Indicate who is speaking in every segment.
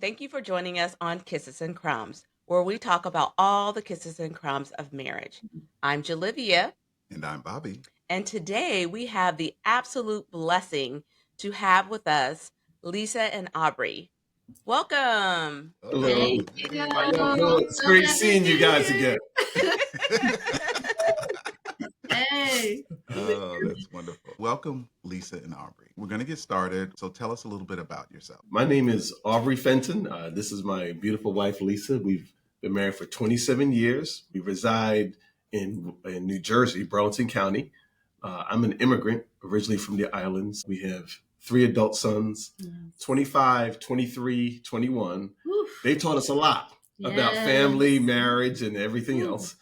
Speaker 1: Thank you for joining us on Kisses and Crumbs, where we talk about all the kisses and crumbs of marriage. I'm Jalivia,
Speaker 2: And I'm Bobby.
Speaker 1: and today we have the absolute blessing to have with us Lisa and Aubrey. Welcome.
Speaker 3: Hello.
Speaker 2: Hey.
Speaker 3: How y'all doing? It's great seeing you guys again.
Speaker 4: Hey.
Speaker 2: Oh, that's wonderful. Welcome, Lisa and Aubrey. We're going to get started. So tell us a little bit about yourself.
Speaker 3: My name is Aubrey Fenton. This is my beautiful wife, Lisa. We've been married for 27 years. We reside in New Jersey, Burlington County. I'm an immigrant originally from the islands. We have 3 adult sons, 25, 23, 21.
Speaker 4: Oof.
Speaker 3: They taught us a lot about
Speaker 4: Yes.
Speaker 3: family, marriage, and everything else.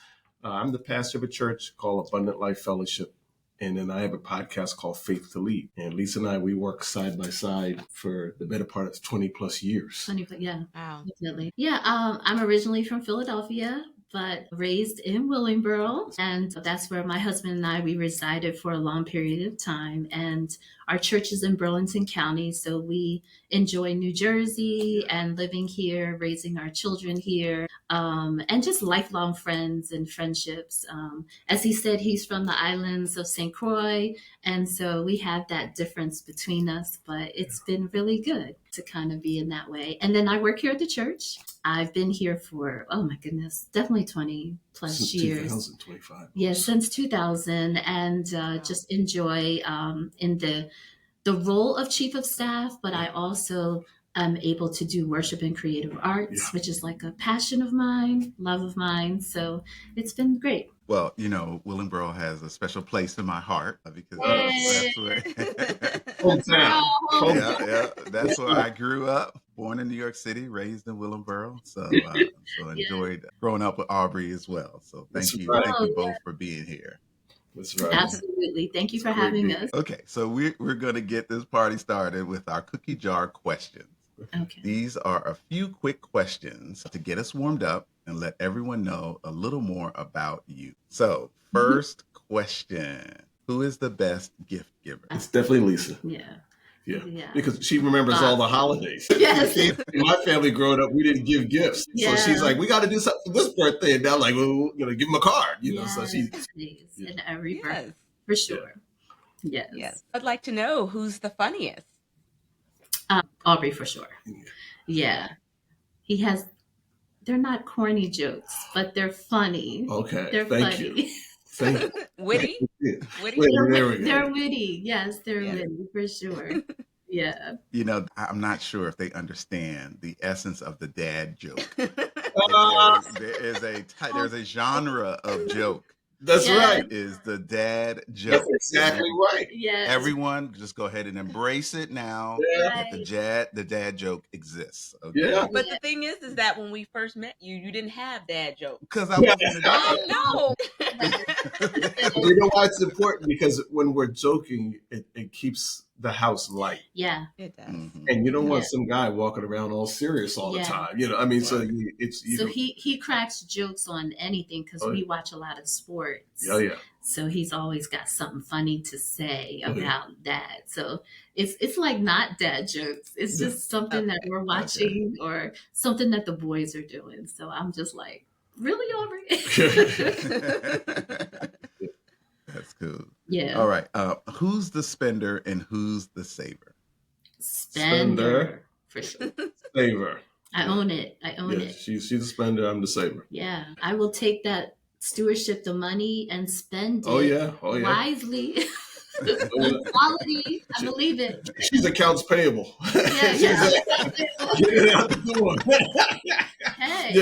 Speaker 3: I'm the pastor of a church called Abundant Life Fellowship. And then I have a podcast called Faith to Lead. And Lisa and I, we work side by side for the better part of 20 plus years.
Speaker 4: Yeah,
Speaker 1: Wow.
Speaker 4: definitely. Yeah, I'm originally from Philadelphia, but raised in Willingboro. And that's where my husband and I, we resided for a long period of time. And our church is in Burlington County. So we enjoy New Jersey and living here, raising our children here, and just lifelong friends and friendships. As he said, he's from the islands of St. Croix. And so we have that difference between us, but it's been really good to kind of be in that way. And then I work here at the church. I've been here for, oh my goodness, definitely 20 plus
Speaker 3: Since
Speaker 4: years.
Speaker 3: 2025.
Speaker 4: Yeah, since 2000, and just enjoy in the role of chief of staff, but I also am able to do worship and creative arts, which is like a passion of mine, love of mine. So it's been great.
Speaker 2: Well, you know, Willingboro has a special place in my heart because
Speaker 4: Yay.
Speaker 2: that's where
Speaker 3: Hometown.
Speaker 2: that's where I grew up. Born in New York City, raised in Willingboro. So enjoyed growing up with Aubrey as well. So thank you both for being here.
Speaker 3: That's right.
Speaker 4: Absolutely. Thank you for having us.
Speaker 2: Okay, so we're going to get this party started with our cookie jar questions.
Speaker 4: Okay.
Speaker 2: These are a few quick questions to get us warmed up and let everyone know a little more about you. So, first question. Who is the best gift giver?
Speaker 3: It's definitely Lisa.
Speaker 4: Yeah.
Speaker 3: Because she remembers all the holidays.
Speaker 4: Yes.
Speaker 3: In my family growing up, we didn't give gifts.
Speaker 4: Yeah.
Speaker 3: So she's like, we got to do something for this birthday. And now, like, well, give him a card. You know, so she.
Speaker 4: In every
Speaker 1: Yes.
Speaker 4: birthday, for sure. Yes.
Speaker 1: I'd like to know who's the funniest.
Speaker 4: Aubrey, for sure. Yeah. He has, they're not corny jokes, but they're funny.
Speaker 3: Okay.
Speaker 4: They're
Speaker 3: Thank
Speaker 4: funny.
Speaker 3: you. Thank you.
Speaker 1: Witty?
Speaker 2: Witty?
Speaker 3: There we go.
Speaker 4: They're witty. Yes, they're witty, for sure. Yeah.
Speaker 2: You know, I'm not sure if they understand the essence of the dad joke. There's a genre of joke.
Speaker 3: That's right.
Speaker 2: Is the dad joke.
Speaker 3: That's exactly right.
Speaker 4: Yes.
Speaker 2: Everyone just go ahead and embrace it now.
Speaker 3: Yeah.
Speaker 2: That the dad joke exists. Okay?
Speaker 3: Yeah.
Speaker 1: But the thing is that when we first met you, you didn't have dad jokes.
Speaker 2: Because I wasn't a dad.
Speaker 1: Oh, no.
Speaker 3: You know why it's important? Because when we're joking, it keeps the house light.
Speaker 4: Yeah.
Speaker 1: It does.
Speaker 2: Mhm.
Speaker 3: And you don't want some guy walking around all serious all the time. You know, I mean, so
Speaker 4: he cracks jokes on anything because we watch a lot of sports.
Speaker 3: Oh, yeah.
Speaker 4: So he's always got something funny to say about that. So it's like not dad jokes. It's just something that we're watching or something that the boys are doing. So I'm just like, really, Aubrey?
Speaker 2: That's cool.
Speaker 4: Yeah.
Speaker 2: All right. Who's the spender and who's the saver?
Speaker 4: Spender, for sure.
Speaker 3: Saver.
Speaker 4: I own it. It.
Speaker 3: She's the spender. I'm the saver.
Speaker 4: Yeah. I will take that stewardship, the money, and spend it wisely. Quality. I believe it.
Speaker 3: She's accounts payable.
Speaker 4: Yeah.
Speaker 3: Get it out the door.
Speaker 4: Hey.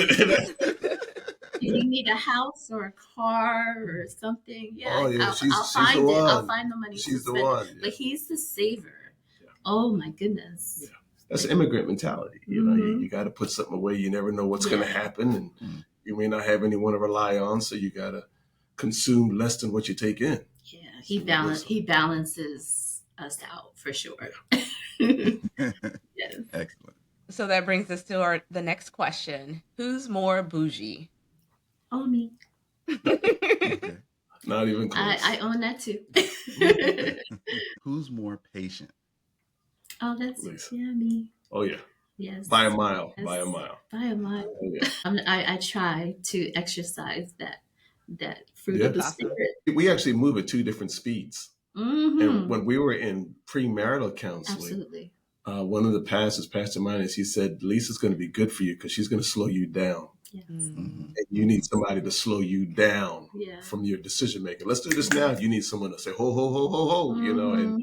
Speaker 4: You need a house or a car or something. Yeah, I'll find it. I'll find the money.
Speaker 3: She's the one.
Speaker 4: But he's the saver. Yeah. Oh my goodness.
Speaker 3: Yeah. That's immigrant mentality. You know, you got to put something away. You never know what's going to happen, and you may not have anyone to rely on. So you got to consume less than what you take in.
Speaker 4: Yeah, he balances us out for sure.
Speaker 2: Yes. Excellent.
Speaker 1: So that brings us to the next question. Who's more bougie?
Speaker 4: Oh, me.
Speaker 3: Okay. Not even close.
Speaker 4: I own that too.
Speaker 2: Who's more patient?
Speaker 4: Oh, that's
Speaker 3: Lisa.
Speaker 4: me.
Speaker 3: Oh, yeah.
Speaker 4: Yes.
Speaker 3: By a mile.
Speaker 4: Yes.
Speaker 3: By a mile.
Speaker 4: By a mile.
Speaker 3: Oh, yeah.
Speaker 4: I try to exercise that fruit
Speaker 3: Yeah.
Speaker 4: of the
Speaker 1: Awesome.
Speaker 4: spirit.
Speaker 3: We actually move at 2 different speeds.
Speaker 4: Mm-hmm.
Speaker 3: And when we were in premarital counseling,
Speaker 4: Absolutely.
Speaker 3: one of the pastors, Pastor Minus, he said, Lisa's going to be good for you because she's going to slow you down.
Speaker 4: Yes.
Speaker 3: And you need somebody to slow you down
Speaker 4: Yeah.
Speaker 3: from your decision making. Let's do this now. You need someone to say, ho, ho, ho, ho, ho, you know,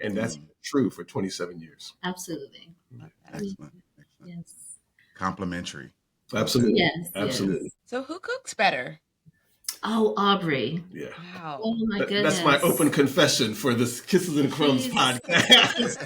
Speaker 3: and that's true for 27 years.
Speaker 4: Absolutely.
Speaker 2: Excellent.
Speaker 4: Yes.
Speaker 2: Complimentary.
Speaker 3: Absolutely.
Speaker 4: Yes.
Speaker 3: Absolutely.
Speaker 1: So who cooks better?
Speaker 4: Oh, Aubrey.
Speaker 3: Yeah.
Speaker 1: Wow.
Speaker 4: Oh my goodness.
Speaker 3: That's my open confession for this Kisses and Crumbs
Speaker 4: Jesus.
Speaker 3: podcast.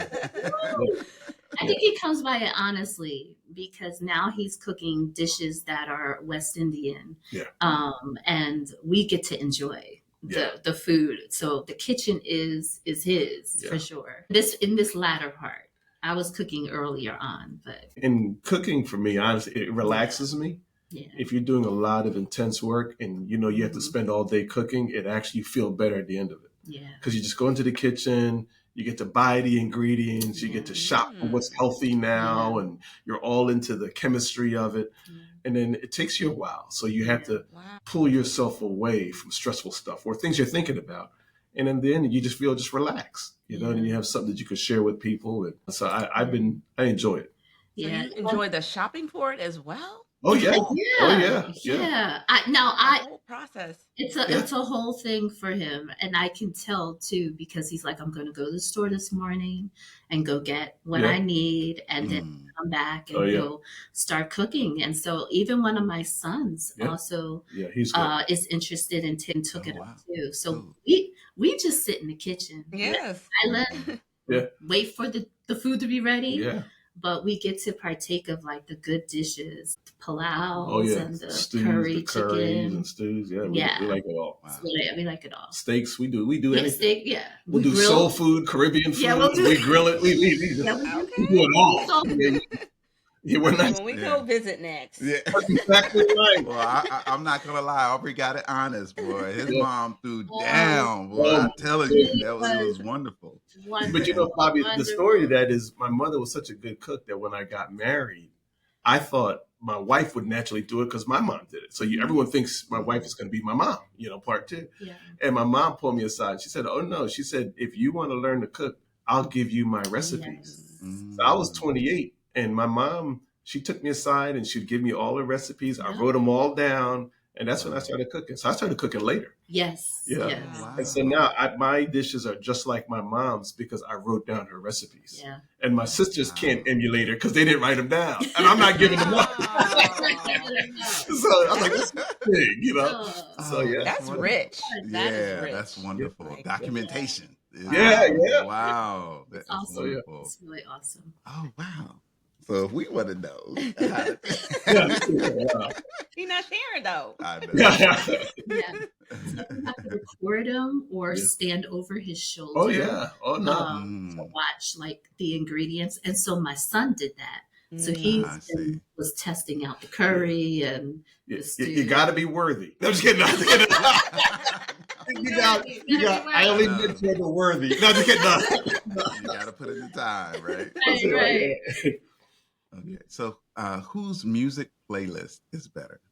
Speaker 4: I think he comes by it honestly because now he's cooking dishes that are West Indian.
Speaker 3: Yeah.
Speaker 4: And we get to enjoy the food. So the kitchen is his for sure. In this latter part, I was cooking earlier on, but
Speaker 3: in cooking for me, honestly, it relaxes me.
Speaker 4: Yeah.
Speaker 3: If you're doing a lot of intense work and you have to spend all day cooking, it actually feel better at the end of it.
Speaker 4: Yeah.
Speaker 3: Because you just go into the kitchen, you get to buy the ingredients, you get to shop for what's healthy now, and you're all into the chemistry of it. And then it takes you a while. So you have to pull yourself away from stressful stuff or things you're thinking about. And in the end, you just feel just relaxed, and you have something that you could share with people. And so I enjoy it.
Speaker 1: So you enjoy the shopping for it as well?
Speaker 3: Oh yeah.
Speaker 4: Yeah.
Speaker 3: Oh yeah.
Speaker 4: Yeah.
Speaker 1: The whole process.
Speaker 4: It's a whole thing for him. And I can tell too, because he's like, I'm going to go to the store this morning and go get what I need and then come back and go start cooking. And so even one of my sons also
Speaker 3: he's
Speaker 4: is interested in took it up too. So we just sit in the kitchen.
Speaker 1: Yes.
Speaker 4: I let wait for the food to be ready.
Speaker 3: Yeah.
Speaker 4: But we get to partake of like the good dishes, the palaus and the
Speaker 3: stews,
Speaker 4: curry
Speaker 3: the curries
Speaker 4: chicken
Speaker 3: and stews. Yeah, we like it all.
Speaker 4: Wow. We like it all.
Speaker 3: Steaks, we do anything.
Speaker 4: Steak,
Speaker 3: We'll do
Speaker 4: grill.
Speaker 3: soul food, Caribbean food.
Speaker 4: Yeah,
Speaker 3: we grill it. We do it all.
Speaker 1: When we go visit next.
Speaker 2: Yeah.
Speaker 3: That's exactly right.
Speaker 2: Well, I'm not gonna lie. Aubrey got it honest, boy. His mom threw down, boy. I'm telling you, it was wonderful.
Speaker 3: But Bobby, the story of that is my mother was such a good cook that when I got married, I thought my wife would naturally do it because my mom did it. So everyone thinks my wife is going to be my mom, part 2. Yeah. And my mom pulled me aside. She said, "Oh no," she said, "if you want to learn to cook, I'll give you my recipes." Yes. So I was 28. And my mom, she took me aside and she'd give me all the recipes. I wrote them all down. And that's when I started cooking. So I started cooking later.
Speaker 4: Yes.
Speaker 3: Yeah.
Speaker 4: Yes.
Speaker 3: Wow. And so now my dishes are just like my mom's because I wrote down her recipes. Yeah. And my sisters can't emulate her because they didn't write them down. And I'm not giving them up. So I'm like, this is big, So yeah.
Speaker 1: That's rich. That is rich.
Speaker 2: That's wonderful. Documentation.
Speaker 3: Yeah.
Speaker 2: Wow. That's
Speaker 4: awesome.
Speaker 2: Wonderful.
Speaker 4: It's really awesome.
Speaker 2: Oh, wow. So if we want to know.
Speaker 1: He's not sharing though.
Speaker 2: I know.
Speaker 4: Yeah. So you have to record him or stand over his shoulder.
Speaker 3: Oh, yeah. Oh, no.
Speaker 4: To watch like the ingredients. And so my son did that. So he was testing out the curry and the stew.
Speaker 3: You got to be worthy. No, I'm just kidding. I only did for the worthy. No, just kidding. No.
Speaker 2: You got to put in the time, right?
Speaker 4: Right.
Speaker 2: Okay, so whose music playlist is better?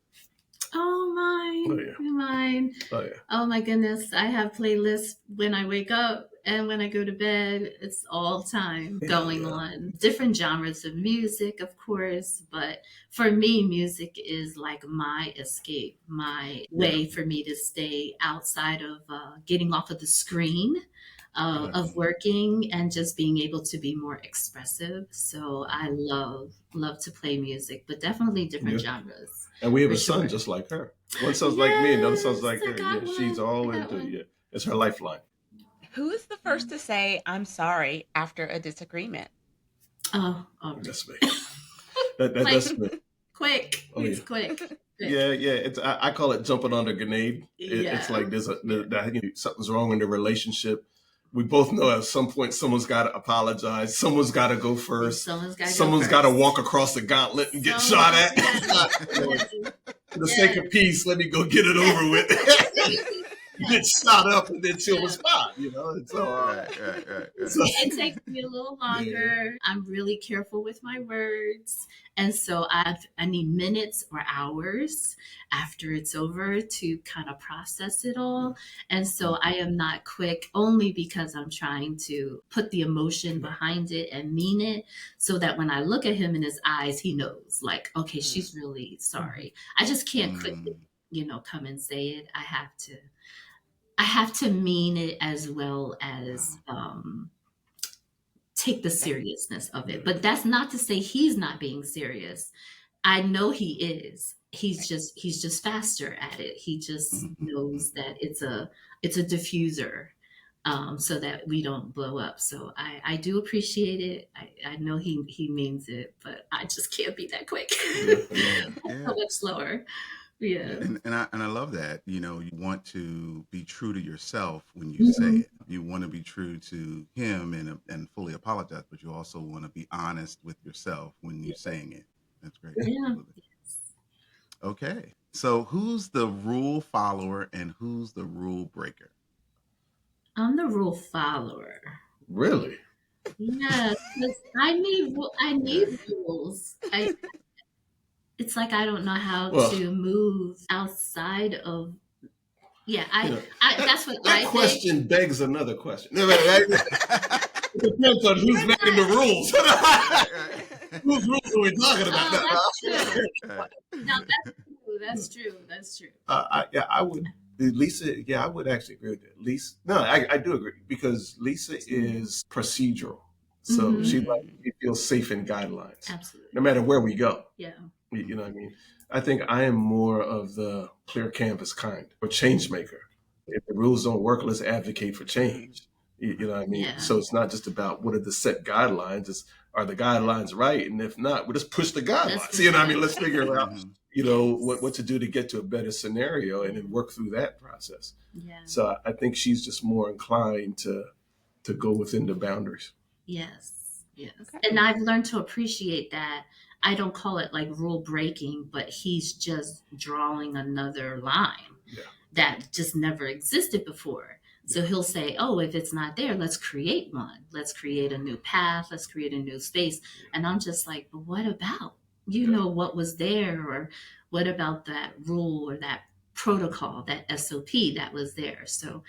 Speaker 4: Oh, mine.
Speaker 3: Oh, yeah.
Speaker 4: Oh, my goodness. I have playlists when I wake up and when I go to bed. It's all time going on. Different genres of music, of course. But for me, music is like my escape, my way for me to stay outside of getting off of the screen. Of working and just being able to be more expressive. So I love to play music, but definitely different genres.
Speaker 3: And we have a son just like her. One son's like me, another son's like her. Yeah, she's all into it. It's her lifeline.
Speaker 1: Who is the first to say, "I'm sorry" after a disagreement?
Speaker 4: Oh,
Speaker 3: that's me. That's me.
Speaker 4: Quick. It's quick.
Speaker 3: Yeah. It's I call it jumping on a grenade. It's like something's wrong in the relationship. We both know at some point someone's got to apologize. Someone's got to go first. Someone's got to walk across the gauntlet and get shot at. For the sake of peace, let me go get it over with. get shot up and then she'll respond, And so,
Speaker 2: Right.
Speaker 3: so
Speaker 4: It takes me a little longer. I'm really careful with my words. And so I need minutes or hours after it's over to kind of process it all. And so I am not quick only because I'm trying to put the emotion behind it and mean it so that when I look at him in his eyes, he knows, like, okay, she's really sorry. I just can't quickly, come and say it. I have to mean it as well as take the seriousness of it. But that's not to say he's not being serious. I know he is. He's just faster at it. He just knows that it's a diffuser, so that we don't blow up. So I do appreciate it. I know he means it, but I just can't be that quick. So much slower. Yeah.
Speaker 2: And I love that. You want to be true to yourself when you say it. You want to be true to him and fully apologize, but you also want to be honest with yourself when you're saying it. That's great.
Speaker 4: Yeah.
Speaker 2: Okay. So who's the rule follower and who's the rule breaker?
Speaker 4: I'm the rule follower.
Speaker 3: Really?
Speaker 4: Yeah, because I need rules. It's like I don't know how to move outside of. Yeah, that's what
Speaker 3: that
Speaker 4: I
Speaker 3: question
Speaker 4: think.
Speaker 3: begs another question. It depends on who's making the rules. Whose rules are we talking about?
Speaker 4: That's true. No, that's true. That's true.
Speaker 3: I would. Lisa, I would actually agree with that. Lisa, no, I do agree because Lisa is procedural. So she feels safe in guidelines.
Speaker 4: Absolutely.
Speaker 3: No matter where we go.
Speaker 4: Yeah.
Speaker 3: You know what I mean? I think I am more of the clear canvas kind, or change maker. If the rules don't work, let's advocate for change. You know what I mean?
Speaker 4: Yeah.
Speaker 3: So it's not just about what are the set guidelines. It's are the guidelines right? And if not, we'll just push the guidelines. You know what I mean? Let's figure out, what to do to get to a better scenario and then work through that process.
Speaker 4: Yeah.
Speaker 3: So I think she's just more inclined to go within the boundaries.
Speaker 4: Yes. Okay. And I've learned to appreciate that. I don't call it like rule breaking, but he's just drawing another line that just never existed before. So he'll say, oh, if it's not there, let's create one. Let's create a new path. Let's create a new space. And I'm just like, but what about, what was there? Or what about that rule or that protocol, that SOP that was there? So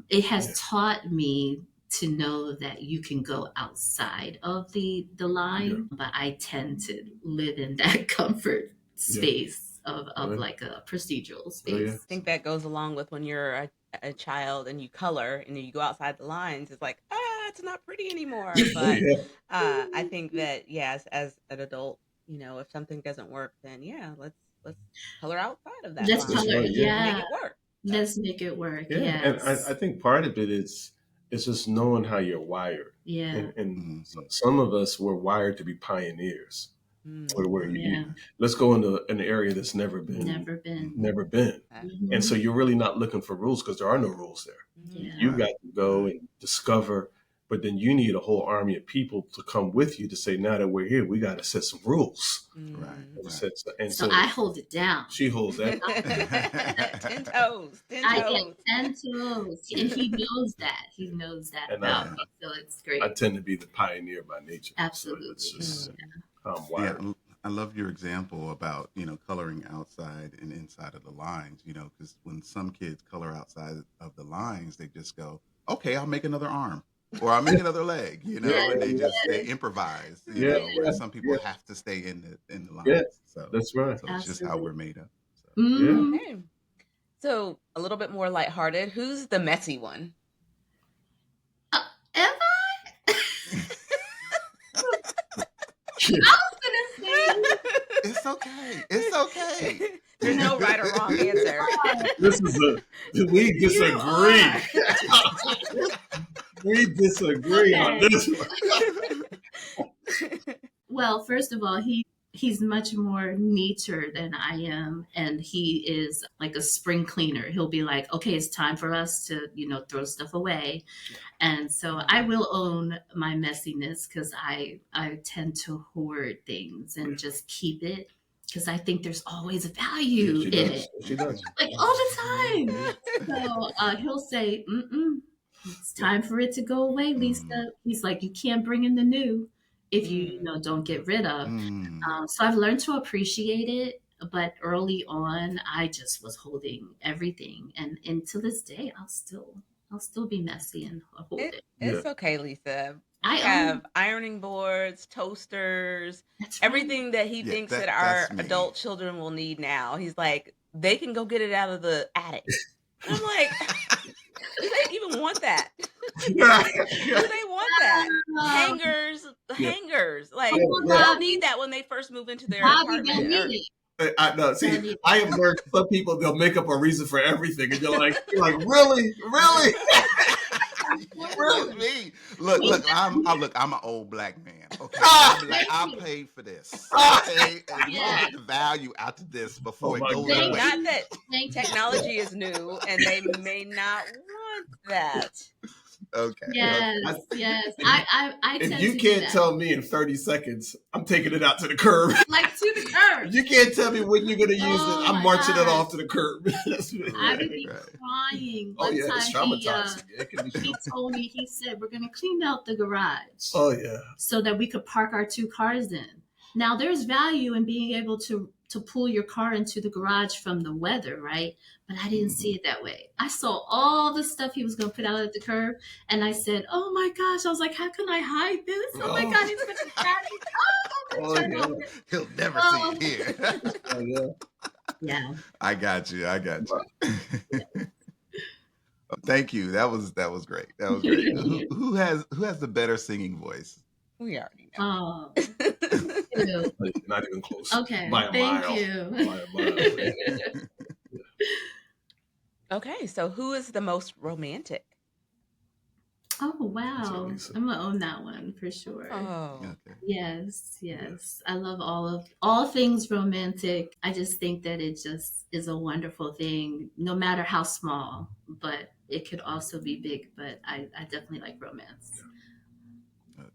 Speaker 4: it has taught me to know that you can go outside of the line, but I tend to live in that comfort space of like a procedural space.
Speaker 1: I think that goes along with when you're a child and you color and you go outside the lines. It's like, it's not pretty anymore. But I think that as an adult, if something doesn't work, then let's color outside of that.
Speaker 4: Let's color,
Speaker 1: make it work.
Speaker 4: Let's make it work.
Speaker 3: Yeah,
Speaker 4: yes.
Speaker 3: And I think part of it is just knowing how you're wired.
Speaker 4: Yeah.
Speaker 3: And some of us were wired to be pioneers. Where let's go into an area that's never been. And so you're really not looking for rules because there are no rules there. You got to go and discover, but then you need a whole army of people to come with you to say, now that we're here, we got to set some rules.
Speaker 2: Right.
Speaker 3: And
Speaker 4: so I hold it down.
Speaker 3: She holds that.
Speaker 1: 10 toes.
Speaker 4: I get 10 toes. And he knows that. He knows that about me. So it's great.
Speaker 3: I tend to be the pioneer by nature.
Speaker 4: Absolutely.
Speaker 3: So it's just,
Speaker 2: I love your example about, coloring outside and inside of the lines, because when some kids color outside of the lines, they just go, okay, I'll make another arm or I'll make another leg, and they improvise, where some people have to stay in the lines.
Speaker 3: Yeah,
Speaker 2: so
Speaker 3: that's right.
Speaker 2: So it's just how we're made up.
Speaker 1: So. Okay. So a little bit more lighthearted. Who's the messy one?
Speaker 4: Am I? I was gonna say
Speaker 2: it's okay. It's okay.
Speaker 1: There's no right or wrong answer.
Speaker 3: We disagree. We disagree on this one.
Speaker 4: Well, first of all, he's much more neater than I am, and he is like a spring cleaner. He'll be like, okay, it's time for us to, throw stuff away. And so I will own my messiness because I tend to hoard things and just keep it because I think there's always
Speaker 3: Yeah,
Speaker 4: value
Speaker 3: she
Speaker 4: in
Speaker 3: does.
Speaker 4: it,
Speaker 3: She does.
Speaker 4: like all the time. So he'll say, "Mm-mm, it's
Speaker 3: Yeah.
Speaker 4: time for it to go away,
Speaker 2: Mm,
Speaker 4: Lisa." He's like, "You can't bring in the new if you
Speaker 1: Mm.
Speaker 4: know don't get rid of."
Speaker 2: mm.
Speaker 4: So I've learned to appreciate it, but early on, I just was holding everything, and to this day, I'll still be messy and hold it.
Speaker 3: Yeah.
Speaker 1: It's okay, Lisa. We
Speaker 4: I own
Speaker 1: have ironing boards, toasters,
Speaker 4: that's right.
Speaker 1: everything that he
Speaker 2: Yeah,
Speaker 1: thinks that
Speaker 2: that's
Speaker 1: our
Speaker 2: me.
Speaker 1: adult children will need now. He's like, they can go get it out of the attic. And I'm like, do they even want that? Do they want that?
Speaker 4: Um,
Speaker 1: Hangers,
Speaker 3: Yeah.
Speaker 1: hangers.
Speaker 3: Yeah.
Speaker 1: Like,
Speaker 4: come on,
Speaker 3: Yeah.
Speaker 1: they'll need
Speaker 4: Bobby.
Speaker 1: that when they first move into their
Speaker 4: Bobby, they'll
Speaker 1: apartment
Speaker 3: Yeah.
Speaker 4: need
Speaker 1: or
Speaker 4: it.
Speaker 3: I know.
Speaker 4: They'll
Speaker 3: See,
Speaker 4: need
Speaker 3: I have learned some people they'll make up a reason for everything, and you're like, really, really,
Speaker 2: That's
Speaker 3: really.
Speaker 2: me. Look, I'm an old black man. Okay,
Speaker 3: Ah!
Speaker 2: I'll be like,
Speaker 4: Thank
Speaker 2: I'll
Speaker 4: you.
Speaker 2: pay for this.
Speaker 3: Ah!
Speaker 2: Okay, and we can
Speaker 4: Yeah.
Speaker 2: get the value out of this
Speaker 3: Oh
Speaker 2: before it
Speaker 3: my
Speaker 2: goes
Speaker 4: Thank
Speaker 3: gosh.
Speaker 2: away.
Speaker 1: not
Speaker 4: you.
Speaker 1: that
Speaker 4: Thank you.
Speaker 1: technology is new and they may not want that.
Speaker 2: Okay,
Speaker 3: Yeah.
Speaker 2: okay.
Speaker 4: Yes,
Speaker 3: I,
Speaker 4: yes. I
Speaker 3: if
Speaker 4: tend
Speaker 3: you
Speaker 4: to do
Speaker 3: can't
Speaker 4: that.
Speaker 3: tell me in 30 seconds, I'm taking it out to the curb.
Speaker 4: Like to the curb.
Speaker 3: If you can't tell me when you're gonna use it,
Speaker 4: Oh
Speaker 3: I'm
Speaker 4: my
Speaker 3: marching it
Speaker 4: gosh.
Speaker 3: off to the curb. That's what it
Speaker 4: I
Speaker 3: is.
Speaker 4: would
Speaker 2: Right,
Speaker 4: be
Speaker 2: right.
Speaker 4: crying.
Speaker 3: Oh
Speaker 4: One
Speaker 3: yeah, it's
Speaker 4: time
Speaker 3: traumatizing. It can be
Speaker 4: he
Speaker 3: traumatizing.
Speaker 4: told me, he said, we're gonna clean out the garage
Speaker 3: Oh yeah.
Speaker 4: so that we could park our two cars in. Now there's value in being able to pull your car into the garage from the weather, right? But I didn't see
Speaker 3: Mhm.
Speaker 4: it that way. I saw all the stuff he was gonna put out at the curb, and I said, "Oh my gosh!" I was like, "How can I hide this? Oh my
Speaker 3: Oh,
Speaker 4: God, he's gonna catch me! Oh, I'm
Speaker 3: oh
Speaker 4: gonna turn
Speaker 3: yeah.
Speaker 4: over."
Speaker 2: He'll never see
Speaker 4: Oh,
Speaker 2: it here.
Speaker 3: Oh yeah.
Speaker 4: yeah.
Speaker 2: I got you. I got
Speaker 3: Wow.
Speaker 2: you. Thank you. That was great. That was great. Who has the better singing voice?
Speaker 1: We already
Speaker 4: Oh,
Speaker 1: know.
Speaker 4: ew.
Speaker 3: Not even close.
Speaker 4: Okay,
Speaker 3: By a
Speaker 4: thank
Speaker 3: mile.
Speaker 4: you.
Speaker 3: By a mile.
Speaker 1: Okay, so who is the most romantic?
Speaker 4: Oh
Speaker 3: That's it,
Speaker 4: wow,
Speaker 3: Lisa.
Speaker 4: I'm gonna own that one for sure.
Speaker 1: Oh,
Speaker 2: Okay.
Speaker 4: Yes,
Speaker 3: Yeah.
Speaker 4: yes. I love all things romantic. I just think that it just is a wonderful thing, no matter how small, but it could also be big. But I definitely like romance.
Speaker 2: Okay.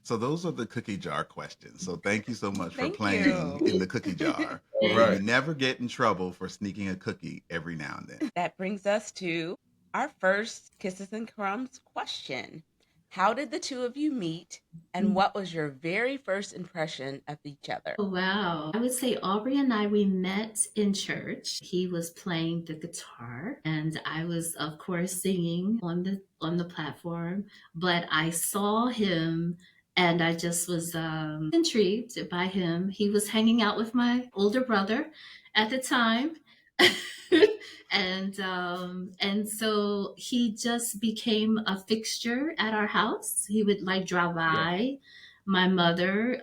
Speaker 2: So those are the cookie jar questions. So thank you so much for
Speaker 1: thank
Speaker 2: playing
Speaker 1: you.
Speaker 2: in the cookie jar.
Speaker 3: All
Speaker 2: And
Speaker 4: Thank
Speaker 2: you
Speaker 3: right.
Speaker 2: never get in trouble for sneaking a cookie every now and then.
Speaker 1: That brings us to our first Kisses and Crumbs question. How did the two of you meet, and
Speaker 4: you.
Speaker 1: what was your very first impression of each other?
Speaker 4: Oh, wow. I would say Aubrey and I, we met in church. He was playing the guitar and I was, of course, singing on the platform, but I saw him and I just was intrigued by him. He was hanging out with my older brother at the time. And so he just became a fixture at our house. He would like drive
Speaker 3: Yeah.
Speaker 4: by. My mother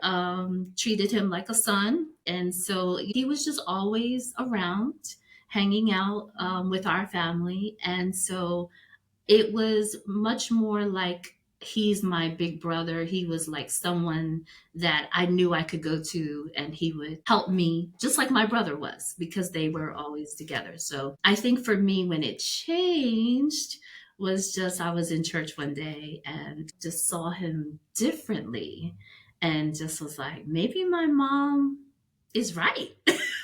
Speaker 4: treated him like a son. And so he was just always around, hanging out with our family. And so it was much more like he's my big brother. He was like someone that I knew I could go to and he would help me, just like my brother was, because they were always together. So I think for me, when it changed, was just I was in church one day and just saw him differently and just was like, maybe my mom is right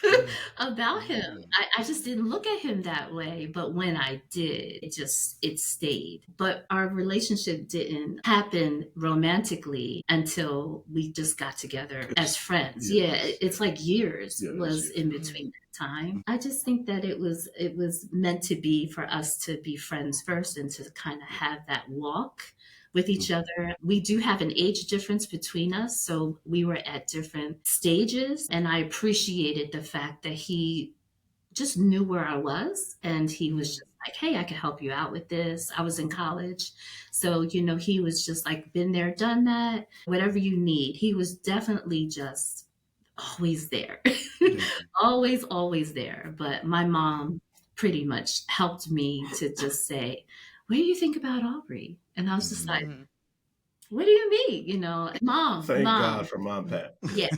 Speaker 3: Mm.
Speaker 4: about him.
Speaker 2: Mm.
Speaker 4: I just didn't look at him that way, but when I did, it stayed. But our relationship didn't happen romantically until we just got together as friends.
Speaker 3: Yeah.
Speaker 4: Yeah, it's like years
Speaker 3: Yeah.
Speaker 4: was in
Speaker 1: Mhm.
Speaker 4: between that time. I just think that it was meant to be for us to be friends first and to kind of have that walk with each other. We do have an age difference between us, so we were at different stages. And I appreciated the fact that he just knew where I was and he was
Speaker 1: Mhm.
Speaker 4: just like, hey, I can help you out with this. I was in college. So, he was just like, been there, done that, whatever you need. He was definitely just always there,
Speaker 2: Mhm.
Speaker 4: always, always there. But my mom pretty much helped me to just say, what do you think about Aubrey? And I was just like,
Speaker 1: Mhm.
Speaker 4: what do you mean? Mom,
Speaker 3: Thank God
Speaker 4: mom.
Speaker 3: for Mom Pat.
Speaker 4: Yeah,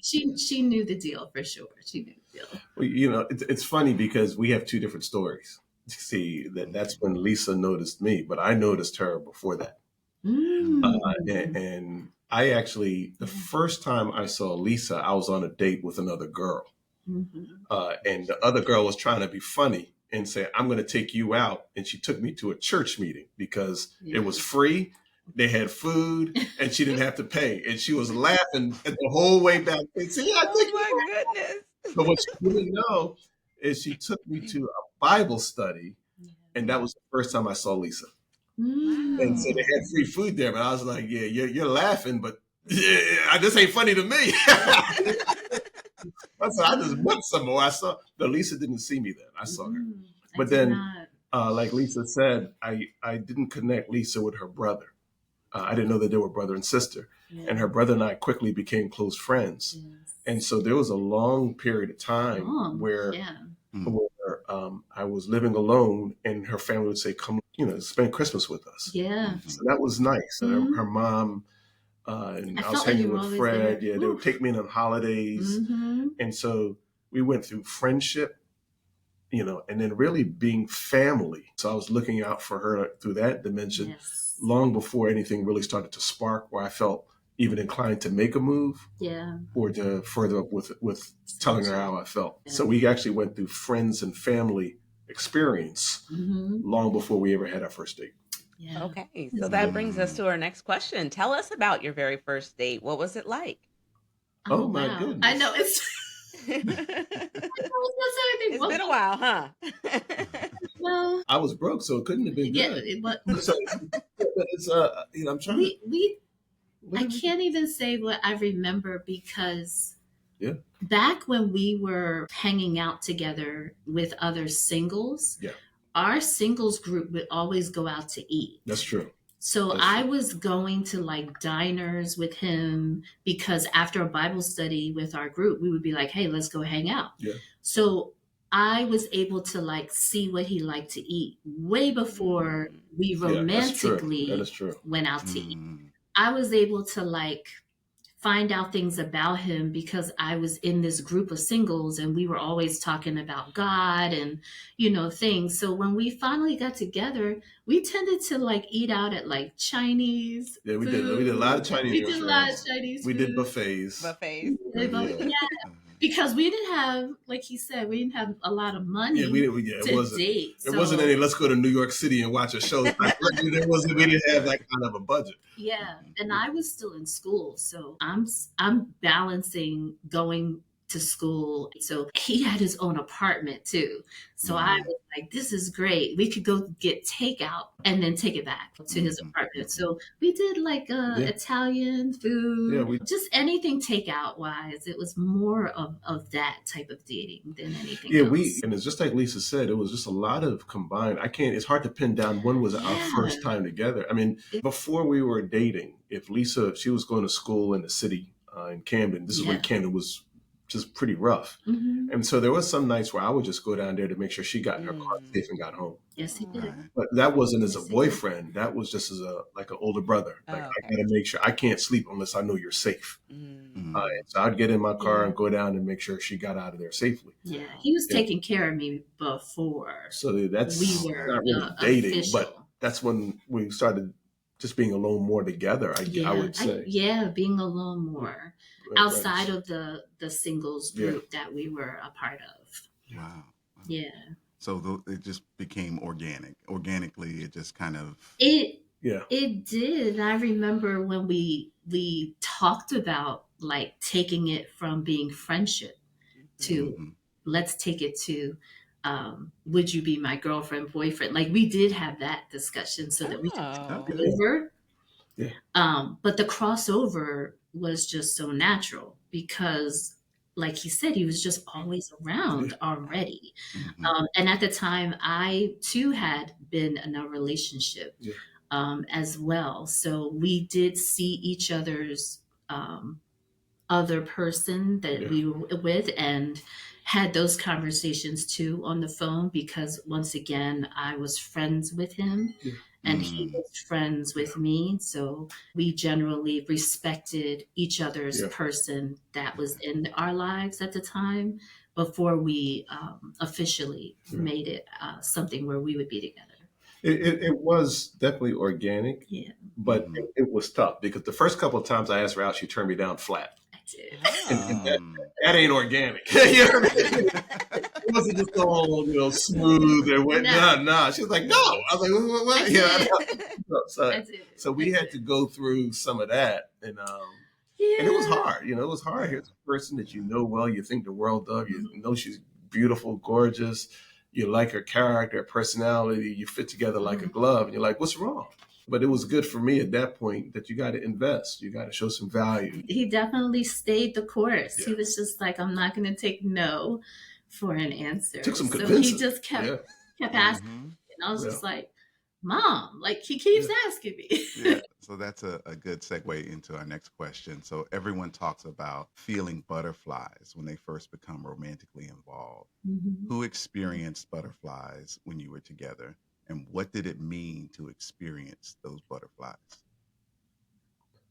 Speaker 4: she knew the deal for sure. She knew the deal.
Speaker 3: Well, it's funny because we have two different stories. See, that's
Speaker 2: Okay.
Speaker 3: when Lisa noticed me, but I noticed her before that.
Speaker 4: Mm.
Speaker 3: And I actually, the first time I saw Lisa, I was on a date with another girl.
Speaker 4: Mhm.
Speaker 3: And the other girl was trying to be funny and say, I'm going to take you out. And she took me to a church meeting because it was
Speaker 4: Yeah.
Speaker 3: free. They had food and she didn't have to pay. And she was laughing the whole way back. And see, I
Speaker 1: Oh
Speaker 3: think,
Speaker 1: my goodness.
Speaker 3: but what she didn't know is she took me to a Bible study.
Speaker 4: Yeah.
Speaker 3: And that was the first time I saw Lisa. And so
Speaker 4: Mm.
Speaker 3: they
Speaker 1: Wow.
Speaker 3: had free food there. But I was like, yeah, you're laughing, but yeah, this ain't funny to me. I said, I just want some more. I saw, but Lisa didn't see me then. I saw her.
Speaker 4: Mm. I
Speaker 3: But
Speaker 4: did
Speaker 3: then,
Speaker 4: not.
Speaker 3: like Lisa said, I didn't connect Lisa with her brother. I didn't know that they were brother and sister.
Speaker 4: Yeah.
Speaker 3: And her brother and I quickly became close friends.
Speaker 4: Yes.
Speaker 3: And so there was a long period of time where,
Speaker 4: Yeah.
Speaker 2: Mm.
Speaker 3: where I was living alone and her family would say, come, spend Christmas with us.
Speaker 4: Yeah.
Speaker 3: So
Speaker 2: Mhm.
Speaker 3: that was nice. And
Speaker 4: Mhm.
Speaker 3: her mom, and
Speaker 4: I
Speaker 3: I was
Speaker 4: felt like you
Speaker 3: hanging
Speaker 4: were
Speaker 3: with
Speaker 4: always
Speaker 3: Fred.
Speaker 4: there.
Speaker 3: Yeah, they would
Speaker 4: Oof.
Speaker 3: take me in on holidays.
Speaker 4: Mm-hmm.
Speaker 3: And so we went through friendship, and then really being family. So I was looking out for her through that dimension
Speaker 4: Yes.
Speaker 3: long before anything really started to spark where I felt even inclined to make a move
Speaker 4: Yeah.
Speaker 3: or to further up with telling her how I felt.
Speaker 4: Yeah.
Speaker 3: So we actually went through friends and family experience
Speaker 4: Mm-hmm.
Speaker 3: long before we ever had our first date.
Speaker 4: Yeah.
Speaker 1: Okay, so
Speaker 4: Mm-hmm.
Speaker 1: that brings us
Speaker 2: Mm.
Speaker 1: to our next question. Tell us about your very first date. What was it like?
Speaker 4: Oh
Speaker 3: Oh my
Speaker 4: wow. I know
Speaker 3: goodness.
Speaker 4: it's I was gonna say anything.
Speaker 1: It's been a while, huh?
Speaker 4: Well,
Speaker 3: I was broke, so it couldn't have been
Speaker 4: yeah,
Speaker 3: good.
Speaker 4: but
Speaker 3: So it's I'm trying to
Speaker 4: we
Speaker 3: what
Speaker 4: I
Speaker 3: did we
Speaker 4: can't even say what I remember because
Speaker 3: Yeah.
Speaker 4: back when we were hanging out together with other singles,
Speaker 3: Yeah.
Speaker 4: our singles group would always go out to eat.
Speaker 3: That's true.
Speaker 4: So
Speaker 3: That's
Speaker 4: I
Speaker 3: true.
Speaker 4: was going to like diners with him because after a Bible study with our group, we would be like, hey, let's go hang out.
Speaker 3: Yeah.
Speaker 4: So I was able to like see what he liked to eat way before
Speaker 1: Mm.
Speaker 4: we
Speaker 3: Yeah, that's true. That
Speaker 4: romantically
Speaker 3: is true.
Speaker 4: went out to eat.
Speaker 2: Mm.
Speaker 4: I was able to like find out things about him because I was in this group of singles and we were always talking about God and, things. So when we finally got together, we tended to like eat out at like Chinese
Speaker 3: Yeah, we did. We did a lot
Speaker 4: food.
Speaker 3: of Chinese
Speaker 4: We did a lot of
Speaker 3: restaurants.
Speaker 4: Chinese
Speaker 3: We did
Speaker 4: food.
Speaker 3: buffets.
Speaker 1: Buffets.
Speaker 3: Yeah.
Speaker 4: Yeah, because we didn't have, like he said, we didn't have a lot of
Speaker 3: Yeah,
Speaker 4: money
Speaker 3: yeah, it
Speaker 4: to
Speaker 3: wasn't.
Speaker 4: date.
Speaker 3: It wasn't any.
Speaker 4: So
Speaker 3: Let's go to New York City and watch a show. There wasn't. We didn't have that kind of a budget.
Speaker 4: yeah, and I was still in school, so I'm balancing going to school. So he had his own apartment too. So I
Speaker 2: Mhm.
Speaker 4: was like, this is great. We could go get takeout and then take it back to his
Speaker 2: Mhm.
Speaker 4: apartment.
Speaker 2: Mhm.
Speaker 4: So we did like
Speaker 3: Yeah,
Speaker 4: Italian
Speaker 3: yeah.
Speaker 4: food,
Speaker 3: We
Speaker 4: just anything takeout wise. It was more of that type of dating than anything
Speaker 3: Yeah,
Speaker 4: else.
Speaker 3: and it's just like Lisa said, it was just a lot of combined. I can't, it's hard to pin down when was our
Speaker 4: Yeah.
Speaker 3: first time together. I mean, before we were dating, if she was going to school in the city in Camden, this is when
Speaker 4: Yeah.
Speaker 3: Camden was just pretty rough.
Speaker 4: Hmm.
Speaker 3: And so there was some nights where I would just go down there to make sure she got in her car
Speaker 1: Mm.
Speaker 3: safe and got home.
Speaker 4: Yes, he did.
Speaker 2: Right.
Speaker 3: But that wasn't as a
Speaker 4: Yes, he did.
Speaker 3: boyfriend. That was just as like an older brother.
Speaker 1: Oh,
Speaker 3: Like I
Speaker 1: okay.
Speaker 3: got to make sure I can't sleep unless I know you're safe.
Speaker 1: Mm.
Speaker 2: Mm.
Speaker 3: And so I'd get in my car
Speaker 4: Yeah.
Speaker 3: and go down and make sure she got out of there safely.
Speaker 4: Yeah,
Speaker 1: Wow.
Speaker 4: he was
Speaker 3: Yeah.
Speaker 4: taking care of me before
Speaker 3: So that's
Speaker 4: we
Speaker 2: Okay.
Speaker 4: were
Speaker 3: not really dating,
Speaker 4: official.
Speaker 3: but that's when we started just being alone more together. I
Speaker 4: Yeah,
Speaker 3: would say
Speaker 4: being alone more
Speaker 3: Right,
Speaker 4: outside of the singles
Speaker 3: Yeah.
Speaker 4: group that we were a part of.
Speaker 2: Wow. Wow.
Speaker 4: Yeah,
Speaker 2: So it just became organic. Organically, it just kind of.
Speaker 4: it
Speaker 3: Yeah,
Speaker 4: it did. I remember when we talked about like taking it from being friendship to
Speaker 2: Mhm.
Speaker 4: let's take it to would you be my girlfriend, boyfriend? Like we did have that discussion so that we could
Speaker 1: Oh.
Speaker 2: Okay.
Speaker 3: yeah,
Speaker 4: over.
Speaker 3: yeah,
Speaker 4: But the crossover was just so natural because, like he said, he was just always
Speaker 3: yeah,
Speaker 4: around already.
Speaker 2: Mhm.
Speaker 4: And at the time, I too had been in a relationship
Speaker 3: yeah,
Speaker 4: as well. So we did see each other's other person that
Speaker 3: yeah,
Speaker 4: we were with and had those conversations too on the phone because once again I was friends with him
Speaker 3: yeah,
Speaker 4: and he
Speaker 2: Mm.
Speaker 4: was friends
Speaker 3: yeah,
Speaker 4: with me, so we generally respected each other's
Speaker 3: yeah.
Speaker 4: person that was in our lives at the time before we officially
Speaker 3: Yeah.
Speaker 4: made it something where we would be together.
Speaker 3: It was definitely organic,
Speaker 4: Yeah,
Speaker 3: but
Speaker 2: Mm-hmm.
Speaker 3: it was tough because the first couple of times I asked her out, she turned me down flat.
Speaker 4: I did.
Speaker 3: And
Speaker 2: Mm.
Speaker 3: that ain't organic. You know what I mean? It wasn't just all, smooth and went,
Speaker 4: No,
Speaker 3: nah, nah. She was like, no.
Speaker 2: Yeah.
Speaker 3: I was like, what?
Speaker 4: I
Speaker 3: Yeah.
Speaker 4: did.
Speaker 3: So,
Speaker 4: I did.
Speaker 3: so
Speaker 4: I
Speaker 3: we had to
Speaker 4: did.
Speaker 3: go through some of that. And it was
Speaker 4: Yeah.
Speaker 3: hard. It was hard.
Speaker 2: Yeah.
Speaker 3: Here's a person that you know well, you think the world of, you
Speaker 4: Mhm.
Speaker 3: know she's beautiful, gorgeous, you like her character, her personality, you fit together like a
Speaker 4: Mhm.
Speaker 3: glove, and you're like, what's wrong? But it was good for me at that point that you got to invest, you got to show some value.
Speaker 4: He definitely stayed the course.
Speaker 3: Yeah.
Speaker 4: He was just like, I'm not going to take no for an
Speaker 3: Took
Speaker 4: answer.
Speaker 3: some
Speaker 4: So he
Speaker 3: convincing.
Speaker 4: just
Speaker 3: Yeah.
Speaker 4: kept asking,
Speaker 2: Mm-hmm.
Speaker 4: and I was
Speaker 3: Yeah.
Speaker 4: just like, Mom, like he keeps
Speaker 3: Yeah.
Speaker 4: asking me.
Speaker 2: Yeah, so that's a good segue into our next question. So everyone talks about feeling butterflies when they first become romantically involved.
Speaker 4: Mhm.
Speaker 2: Who experienced butterflies when you were together, and what did it mean to experience those butterflies?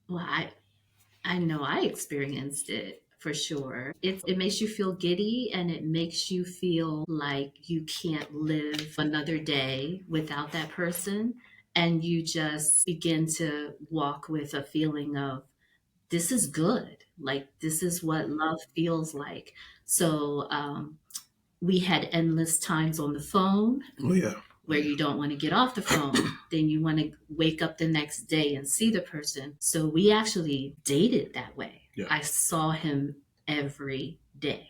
Speaker 4: Well, I know I experienced it for sure. It makes you feel giddy and it makes you feel like you can't live another day without that person. And you just begin to walk with a feeling of this is good. Like this is what love feels like. So we had endless times on the phone
Speaker 3: Oh yeah.
Speaker 4: where you don't want to get off the phone. Then you want to wake up the next day and see the person. So we actually dated that way.
Speaker 3: Yeah.
Speaker 4: I saw him every day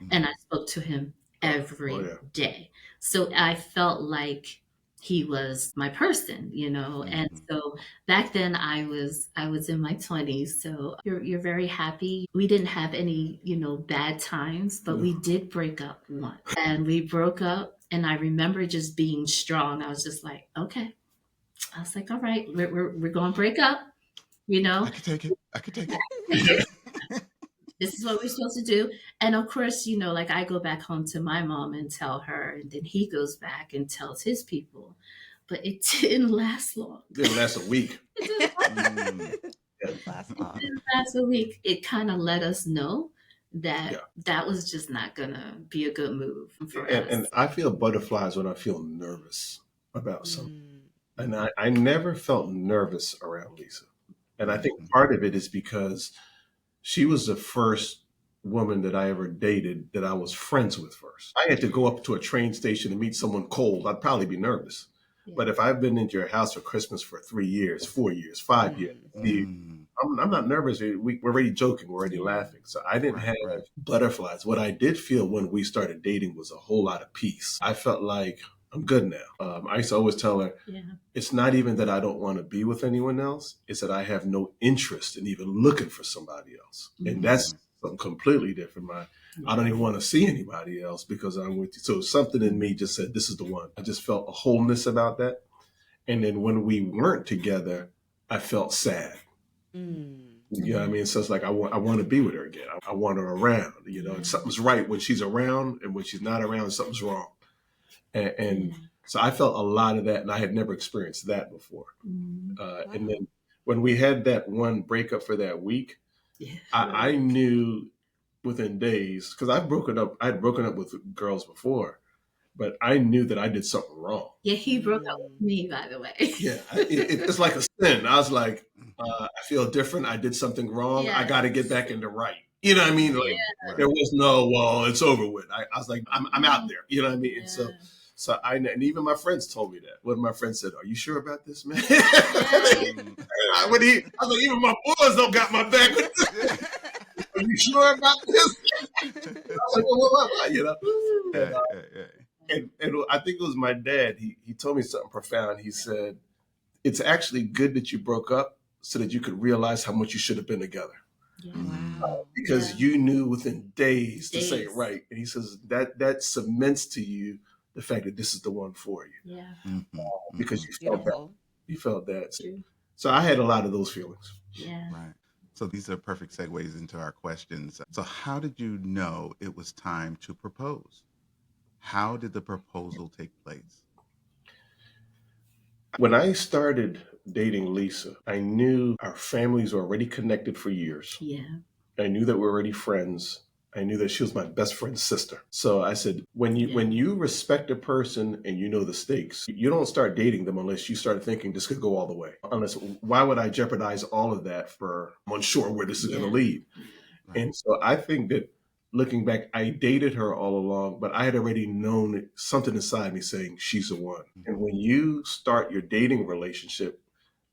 Speaker 4: and
Speaker 2: Mm-hmm.
Speaker 4: I spoke to him
Speaker 3: Oh
Speaker 4: every
Speaker 3: yeah.
Speaker 4: day. So I felt like he was my person, And
Speaker 2: Mm-hmm.
Speaker 4: so back then I was in my 20s. So you're very happy. We didn't have any, bad times, but
Speaker 3: No.
Speaker 4: we did break up once. And we broke up and I remember just being strong. I was just like, okay. I was like, all right, we're going to break up, you
Speaker 2: I
Speaker 4: know.
Speaker 2: could take it. I could take it.
Speaker 4: This is what we're supposed to do. And of course, like I go back home to my mom and tell her, and then he goes back and tells his people. But it didn't last long.
Speaker 3: Didn't last a week.
Speaker 4: It didn't,
Speaker 2: Mm.
Speaker 3: Yeah.
Speaker 1: Didn't last long.
Speaker 4: didn't last a week. It kind of let us know
Speaker 3: Yeah.
Speaker 4: that that was just not gonna be a good move for
Speaker 3: And
Speaker 4: us.
Speaker 3: I feel butterflies when I feel nervous about something.
Speaker 1: Mm.
Speaker 3: And I never felt nervous around Lisa. And I think
Speaker 2: Mm-hmm.
Speaker 3: part of it is because she was the first woman that I ever dated that I was friends with first. I had to go up to a train station and meet someone cold. I'd probably be nervous.
Speaker 4: Yeah.
Speaker 3: But if I've been into your house for Christmas for 3 years, 4 years, 5 years,
Speaker 1: Mm.
Speaker 3: I'm not nervous. We're already joking. We're already
Speaker 4: Yeah.
Speaker 3: laughing. So I didn't
Speaker 2: Right,
Speaker 3: have
Speaker 2: right.
Speaker 3: butterflies. What I did feel when we started dating was a whole lot of peace. I felt like I'm good now. I used to always tell her,
Speaker 4: Yeah.
Speaker 3: it's not even that I don't want to be with anyone else. It's that I have no interest in even looking for somebody else. And that's
Speaker 2: Mm-hmm.
Speaker 3: something completely different. I don't even want to see anybody else because I'm with you. So something in me just said, this is the one. I just felt a wholeness about that. And then when we weren't together, I felt sad.
Speaker 1: Mm.
Speaker 3: You know what I mean? So it's like I want to be with her again. I want her around.
Speaker 4: Yeah.
Speaker 3: And something's right when she's around, and when she's not around, something's wrong. And
Speaker 4: Yeah.
Speaker 3: so I felt a lot of that, and I had never experienced that before.
Speaker 4: Mm.
Speaker 3: And
Speaker 1: Wow.
Speaker 3: then when we had that one breakup for that week,
Speaker 4: Yeah.
Speaker 3: I knew within days because I'd broken up with girls before, but I knew that I did something wrong.
Speaker 4: Yeah, he broke up
Speaker 1: Mm.
Speaker 4: with me, by the way.
Speaker 3: Yeah, it's like a sin. I was like, I feel different. I did something wrong. I
Speaker 4: Yeah.
Speaker 3: got to get back into right. You know what I mean? Like
Speaker 2: Mm-hmm. Right.
Speaker 3: there was no, well, it's over with. I was like, I'm out there. You know what I mean?
Speaker 4: Yeah.
Speaker 3: And so and even my friends told me that. One of my friends said, "Are you sure about this, man?"
Speaker 4: Yeah.
Speaker 2: Mm.
Speaker 3: I was like, even my boys don't got my back. Are you sure about this? I was like, what?
Speaker 4: Woo.
Speaker 3: And,
Speaker 2: Yeah, yeah, yeah.
Speaker 3: and I think it was my dad. He told me something profound. He said, "It's actually good that you broke up so that you could realize how much you should have been together."
Speaker 4: Yeah.
Speaker 2: Mm.
Speaker 1: Wow.
Speaker 3: Because
Speaker 4: Yeah.
Speaker 3: you knew within days to say it
Speaker 4: Days.
Speaker 3: right. And he says that cements to you the fact that this is the one for you
Speaker 4: Yeah.
Speaker 2: Mm-hmm.
Speaker 3: because
Speaker 2: Mm-hmm.
Speaker 3: you felt that.
Speaker 4: True.
Speaker 3: So I had a lot of those feelings.
Speaker 4: Yeah.
Speaker 2: Right. So these are perfect segues into our questions. So how did you know it was time to propose? How did the proposal take place?
Speaker 3: When I started dating Lisa, I knew our families were already connected for years.
Speaker 4: Yeah.
Speaker 3: I knew that we were already friends. I knew that she was my best friend's sister. So I said, when you respect a person and you know the stakes, you don't start dating them unless you start thinking this could go all the way. Unless, why would I jeopardize all of that for I'm unsure where this is going to lead? Right. And so I think that looking back, I dated her all along, but I had already known something inside me saying she's the one. And when you start your dating relationship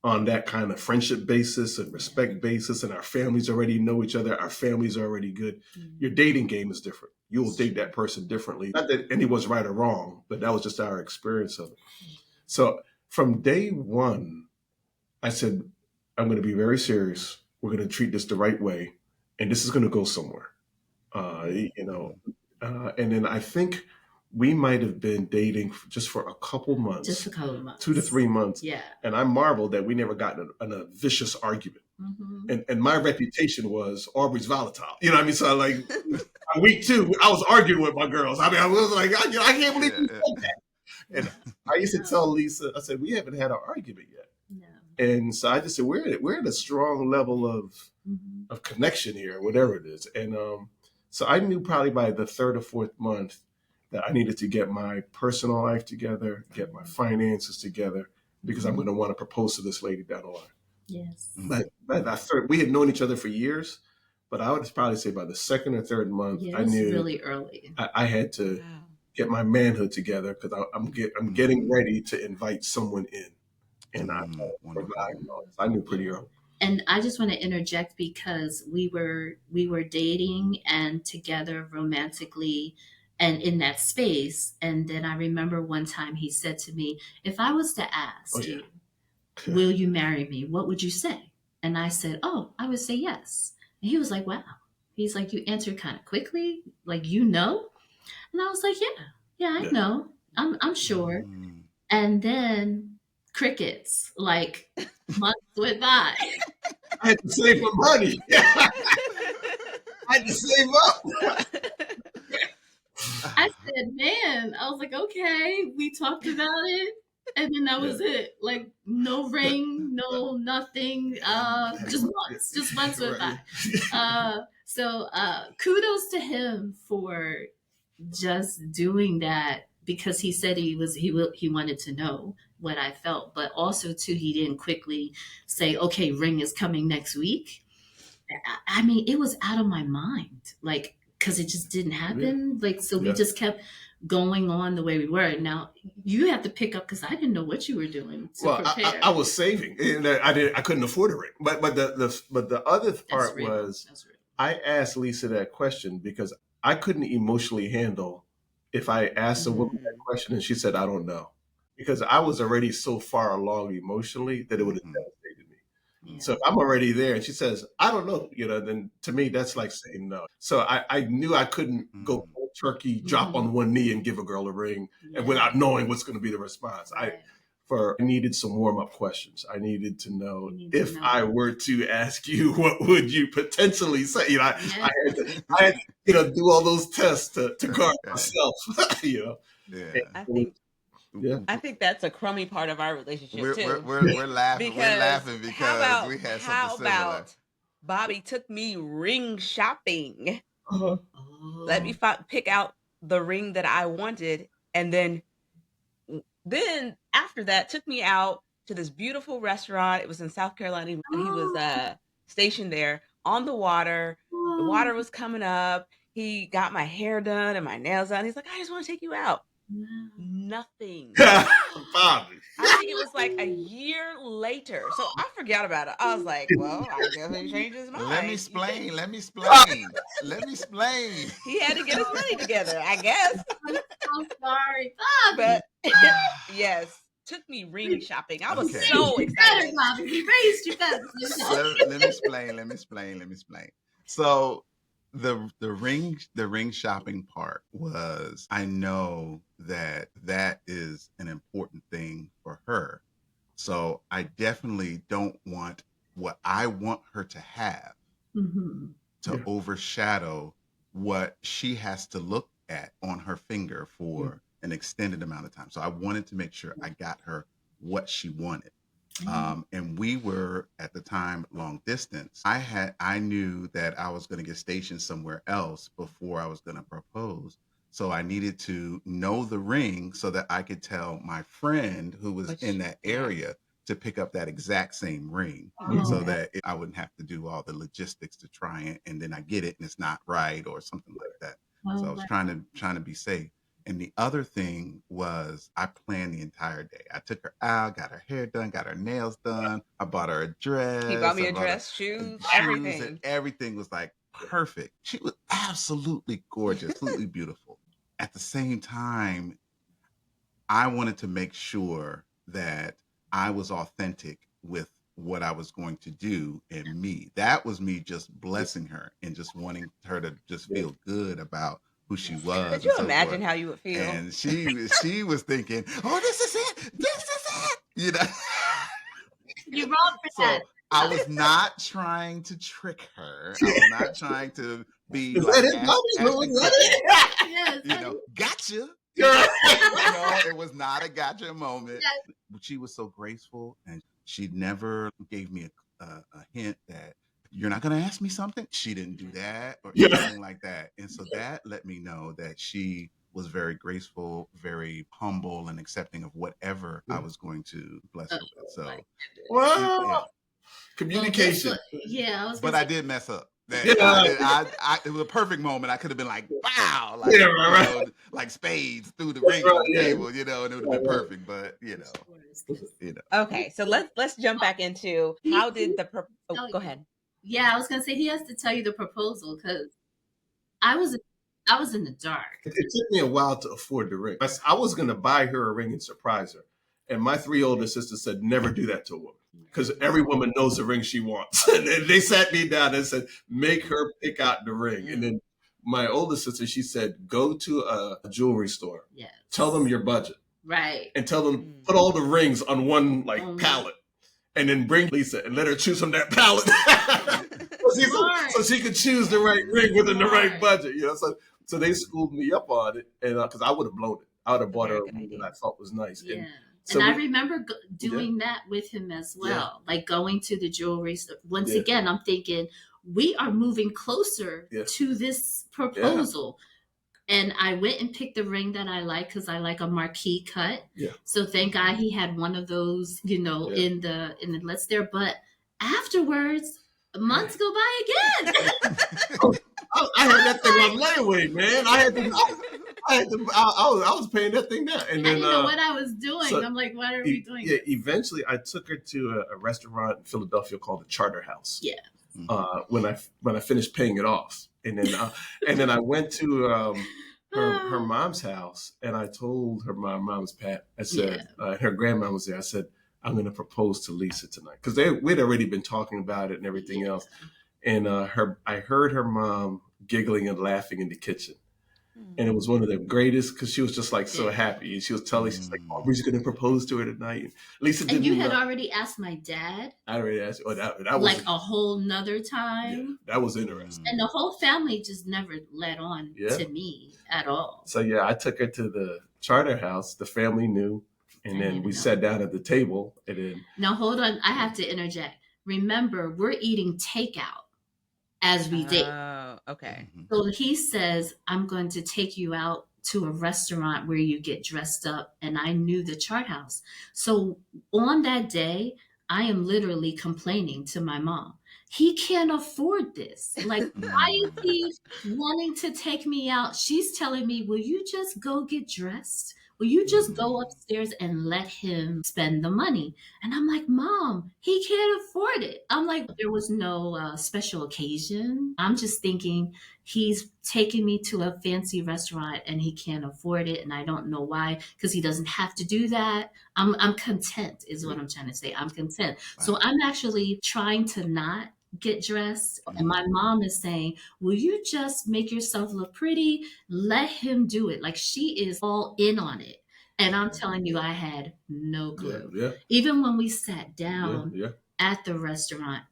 Speaker 3: on that kind of friendship basis and respect basis, and our families already know each other, our families are already good, your dating game is different. You will date that person differently. Not that anyone's right or wrong, but that was just our experience of it. So from day one, I said, I'm going to be very serious. We're going to treat this the right way, and this is going to go somewhere. And then I think we might have been dating just for a couple months.
Speaker 4: Just a couple months.
Speaker 3: 2 to 3 months.
Speaker 4: Yeah.
Speaker 3: And I marveled that we never got in a vicious argument. And my reputation was Aubrey's volatile. You know what I mean? So like week 2, I was arguing with my girls. I mean, I was like, I can't believe you said that. And I used to tell Lisa, I said, we haven't had an argument yet. No. And so I just said, we're at a strong level of connection here, whatever it is. And so I knew probably by the 3rd or 4th month that I needed to get my personal life together, get my finances together, because I'm going to want to propose to this lady down the line.
Speaker 4: Yes.
Speaker 3: But we had known each other for years, but I would probably say by the 2nd or 3rd month, I knew
Speaker 4: really early.
Speaker 3: I had to get my manhood together because I'm getting ready to invite someone in, and I knew pretty early.
Speaker 4: And I just want to interject because we were dating and together romantically and in that space. And then I remember one time he said to me, if I was to ask you, will you marry me? What would you say? And I said, oh, I would say yes. And he was like, wow. He's like, you answered kind of quickly, like, And I was like, yeah, I know. I'm sure. And then crickets, like months went by.
Speaker 3: I had to save my money. I had to save up.
Speaker 4: I said, man, I was like, okay, we talked about it. And then that was it. Like no ring, no nothing. Just months went by. So kudos to him for just doing that, because he said he wanted to know what I felt, but also too, he didn't quickly say, okay, ring is coming next week. I mean, it was out of my mind, like, because it just didn't happen. We just kept going on the way we were. Now you have to pick up, because I didn't know what you were doing to prepare.
Speaker 3: I was saving, and I couldn't afford a ring. But the other part was I asked Lisa that question because I couldn't emotionally handle if I asked a woman that question and she said, I don't know. Because I was already so far along emotionally that it would have devastated me. Yeah. So if I'm already there and she says, I don't know, then to me, that's like saying no. So I knew I couldn't go cold turkey, drop on one knee and give a girl a ring and without knowing what's going to be the response. I needed some warm-up questions. I needed to know if I were to ask you, what would you potentially say? I had to do all those tests to guard myself.
Speaker 1: I think that's a crummy part of our relationship too.
Speaker 2: We're laughing. We're laughing because we had something similar.
Speaker 1: How about Bobby took me ring shopping? Let me pick out the ring that I wanted, and then after that took me out to this beautiful restaurant. It was in South Carolina. He was stationed there on the water. The water was coming up. He got my hair done and my nails done. He's like, I just want to take you out. Nothing.
Speaker 3: Bobby.
Speaker 1: I think it was like a year later. So I forgot about it. I was like, well, I guess he changed his mind.
Speaker 2: Let me explain.
Speaker 1: He had to get his money together, I guess.
Speaker 4: I'm so sorry, Bobby.
Speaker 1: But yes, took me ring shopping. I was so excited.
Speaker 4: Bobby, he raised you better.
Speaker 2: Let me explain. So the ring shopping part was, I know that is an important thing for her. So I definitely don't want what I want her to have to overshadow what she has to look at on her finger for an extended amount of time. So I wanted to make sure I got her what she wanted. And we were at the time long distance. I knew that I was going to get stationed somewhere else before I was going to propose. So I needed to know the ring so that I could tell my friend who was in
Speaker 1: Which,
Speaker 2: that
Speaker 1: yeah.
Speaker 2: area to pick up that exact same ring
Speaker 4: Oh,
Speaker 2: so that I wouldn't have to do all the logistics to try it and then I get it and it's not right or something like that. So I
Speaker 4: oh,
Speaker 2: was trying to be safe. And the other thing was I planned the entire day. I took her out, got her hair done, got her nails done. I bought her a
Speaker 1: He bought
Speaker 2: dress.
Speaker 1: me
Speaker 2: I
Speaker 1: a
Speaker 2: bought her
Speaker 1: dress, shoes,
Speaker 2: shoes, and
Speaker 1: everything.
Speaker 2: everything was like perfect. She was absolutely gorgeous, absolutely beautiful. At the same time, I wanted to make sure that I was authentic with what I was going to do and me. That was me just
Speaker 3: Yeah,
Speaker 2: blessing her and just wanting her to just
Speaker 3: yeah.
Speaker 2: feel good about who she
Speaker 1: Could
Speaker 2: was and
Speaker 1: you
Speaker 2: so
Speaker 1: imagine
Speaker 2: forth.
Speaker 1: how you would feel?
Speaker 2: And she was thinking, "Oh, this is it. This is it." You know.
Speaker 4: you're wrong for that.
Speaker 2: So I was not trying to trick her. I was not trying to be
Speaker 3: Is that
Speaker 2: like
Speaker 3: it, Bobby?
Speaker 2: Ashton
Speaker 3: Is
Speaker 2: Kutcher.
Speaker 4: Yes.
Speaker 2: You know, gotcha.
Speaker 3: that
Speaker 2: It was not a gotcha moment.
Speaker 4: Yes.
Speaker 2: But she was so graceful, and she never gave me a hint that you're not going to ask me something. She didn't do that or
Speaker 3: Yeah.
Speaker 2: anything like that. And so that let me know that she was very graceful, very humble, and accepting of whatever I
Speaker 3: Yeah.
Speaker 2: was going to bless
Speaker 4: Oh
Speaker 2: her with.
Speaker 4: my
Speaker 2: So,
Speaker 4: goodness.
Speaker 2: yeah.
Speaker 3: Wow.
Speaker 4: Well, this
Speaker 3: Communication.
Speaker 4: was, yeah, I was gonna
Speaker 2: But I
Speaker 4: say,
Speaker 2: did mess up. That
Speaker 3: Yeah.
Speaker 2: it was a perfect moment. I could have been like, "Wow!"
Speaker 3: Yeah,
Speaker 2: Like
Speaker 3: right, right.
Speaker 2: like spades through the ring
Speaker 3: Right,
Speaker 2: on the
Speaker 3: yeah.
Speaker 2: table, and it would have
Speaker 3: Right,
Speaker 2: been
Speaker 3: right.
Speaker 2: perfect. But you know,
Speaker 1: Okay, so let's jump back into how
Speaker 4: he
Speaker 1: did the oh,
Speaker 4: tell
Speaker 1: go
Speaker 4: you.
Speaker 1: ahead.
Speaker 4: Yeah, I was gonna say he has to tell you the proposal because I was I was in the dark.
Speaker 3: It took me a while to afford the ring. I was going to buy her a ring and surprise her. And my three older sisters said, never do that to a woman. Because every woman knows the ring she wants. And they sat me down and said, make her pick out the ring. And
Speaker 1: Mm.
Speaker 3: then my older sister, she said, go to a jewelry store.
Speaker 4: Yes.
Speaker 3: Tell them your budget.
Speaker 4: Right.
Speaker 3: And tell them,
Speaker 1: Mm.
Speaker 3: put all the rings on one
Speaker 4: Only
Speaker 3: palette. And then bring Lisa and let her choose from that palette.
Speaker 4: smart.
Speaker 3: So she could choose the right ring within the right
Speaker 4: Smart.
Speaker 3: budget. So they schooled me up on it, and because I would have blown it, I would have
Speaker 1: That's a
Speaker 3: bought her
Speaker 1: very
Speaker 3: a
Speaker 1: good
Speaker 3: ring that
Speaker 1: idea.
Speaker 3: I thought was nice.
Speaker 4: Yeah.
Speaker 3: And
Speaker 4: And
Speaker 3: so
Speaker 4: I
Speaker 3: we,
Speaker 4: remember
Speaker 3: yeah,
Speaker 4: doing that with him as
Speaker 3: yeah,
Speaker 4: well, like going to the jewelry store. Once
Speaker 3: yeah,
Speaker 4: again, I'm thinking we are moving closer
Speaker 3: yeah,
Speaker 4: to this
Speaker 3: yeah,
Speaker 4: proposal. And I went and picked the ring that I like because I like a marquee cut.
Speaker 3: yeah,
Speaker 4: So thank God he had one of those,
Speaker 3: yeah.
Speaker 4: in the list there. But afterwards, months go by again.
Speaker 3: Oh, I had that thing on layaway, man. I was paying that thing down, and
Speaker 4: I
Speaker 3: then
Speaker 4: didn't know what I was doing.
Speaker 3: so
Speaker 4: I'm like, why are we doing
Speaker 3: yeah,
Speaker 4: this?
Speaker 3: eventually I took her to a restaurant in Philadelphia called the Charter House.
Speaker 4: Yeah.
Speaker 3: When I finished paying it off, and then I went to her mom's house, and I told her my mom's Pat. I
Speaker 4: Yeah.
Speaker 3: said her grandma was there. I said I'm going to propose to Lisa tonight because we'd already been talking about it and everything
Speaker 4: Yeah.
Speaker 3: else. And I heard her mom giggling and laughing in the kitchen. And it was one of the greatest because she was just like so
Speaker 4: Yeah.
Speaker 3: happy. And she was telling, she's like,
Speaker 2: Mm.
Speaker 3: Aubrey's going to propose to her tonight. And Lisa
Speaker 4: And you
Speaker 3: didn't
Speaker 4: had
Speaker 3: know.
Speaker 4: already asked my dad
Speaker 3: I already asked. Oh, that
Speaker 4: like
Speaker 3: was,
Speaker 4: a whole nother
Speaker 3: yeah,
Speaker 4: time.
Speaker 3: that was interesting.
Speaker 4: And the whole family just never let on
Speaker 3: Yeah.
Speaker 4: to me at all.
Speaker 3: So yeah, I took her to the Charter House. The family knew. And
Speaker 4: I
Speaker 3: then
Speaker 4: didn't
Speaker 3: we
Speaker 4: know.
Speaker 3: sat down at the table. And then,
Speaker 4: Now hold on, I have to interject. Remember, we're eating takeout as we date.
Speaker 1: Oh, okay.
Speaker 2: Mhm.
Speaker 4: So he says, I'm going to take you out to a restaurant where you get dressed up. And I knew the chart house. So on that day, I am literally complaining to my mom. He can't afford this. Like, why is
Speaker 2: Mm.
Speaker 4: he wanting to take me out? She's telling me, will you just go get dressed? Will you just go
Speaker 2: Mm.
Speaker 4: upstairs and let him spend the money? And I'm like, Mom, he can't afford it. I'm like, there was no special occasion. I'm just thinking he's taking me to a fancy restaurant and he can't afford it. And I don't know why, because he doesn't have to do that. I'm content, is what I'm trying to say. I'm content. So
Speaker 2: Wow.
Speaker 4: I'm actually trying to not get dressed. And my
Speaker 2: Mm.
Speaker 4: mom is saying, will you just make yourself look pretty? Let him do it. Like she is all in on it. And I'm telling you, I had no
Speaker 3: yeah,
Speaker 4: clue.
Speaker 3: yeah,
Speaker 4: Even when we sat
Speaker 3: yeah,
Speaker 4: down
Speaker 3: yeah.
Speaker 4: at the restaurant,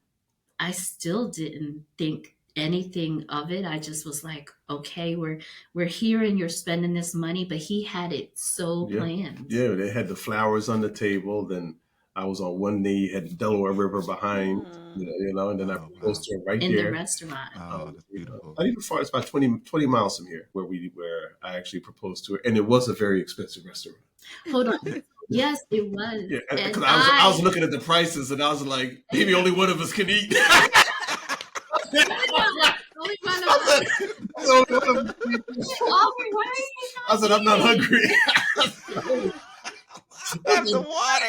Speaker 4: I still didn't think anything of it. I just was like, okay, we're here and you're spending this money, but he had it so
Speaker 3: Yeah.
Speaker 4: planned.
Speaker 3: Yeah, they had the flowers on the table. Then I was on one knee, had the Delaware River behind,
Speaker 1: Mm.
Speaker 3: and then I
Speaker 2: Oh,
Speaker 3: proposed
Speaker 2: wow.
Speaker 3: to her right
Speaker 4: in the
Speaker 3: there.
Speaker 4: restaurant.
Speaker 2: Oh, that's beautiful.
Speaker 3: Not even far. It's about 20 miles from here where I actually proposed to her, and it was a very expensive restaurant.
Speaker 4: Hold on. Yes, it was.
Speaker 3: Yeah,
Speaker 4: And
Speaker 3: because I was looking at the prices, and I was like, maybe only one of us can eat.
Speaker 4: only one of
Speaker 3: I
Speaker 4: us.
Speaker 3: said, only one of us can eat.
Speaker 4: Aubrey, why are you
Speaker 3: I said, I'm not
Speaker 4: not
Speaker 3: hungry.
Speaker 2: I have the water.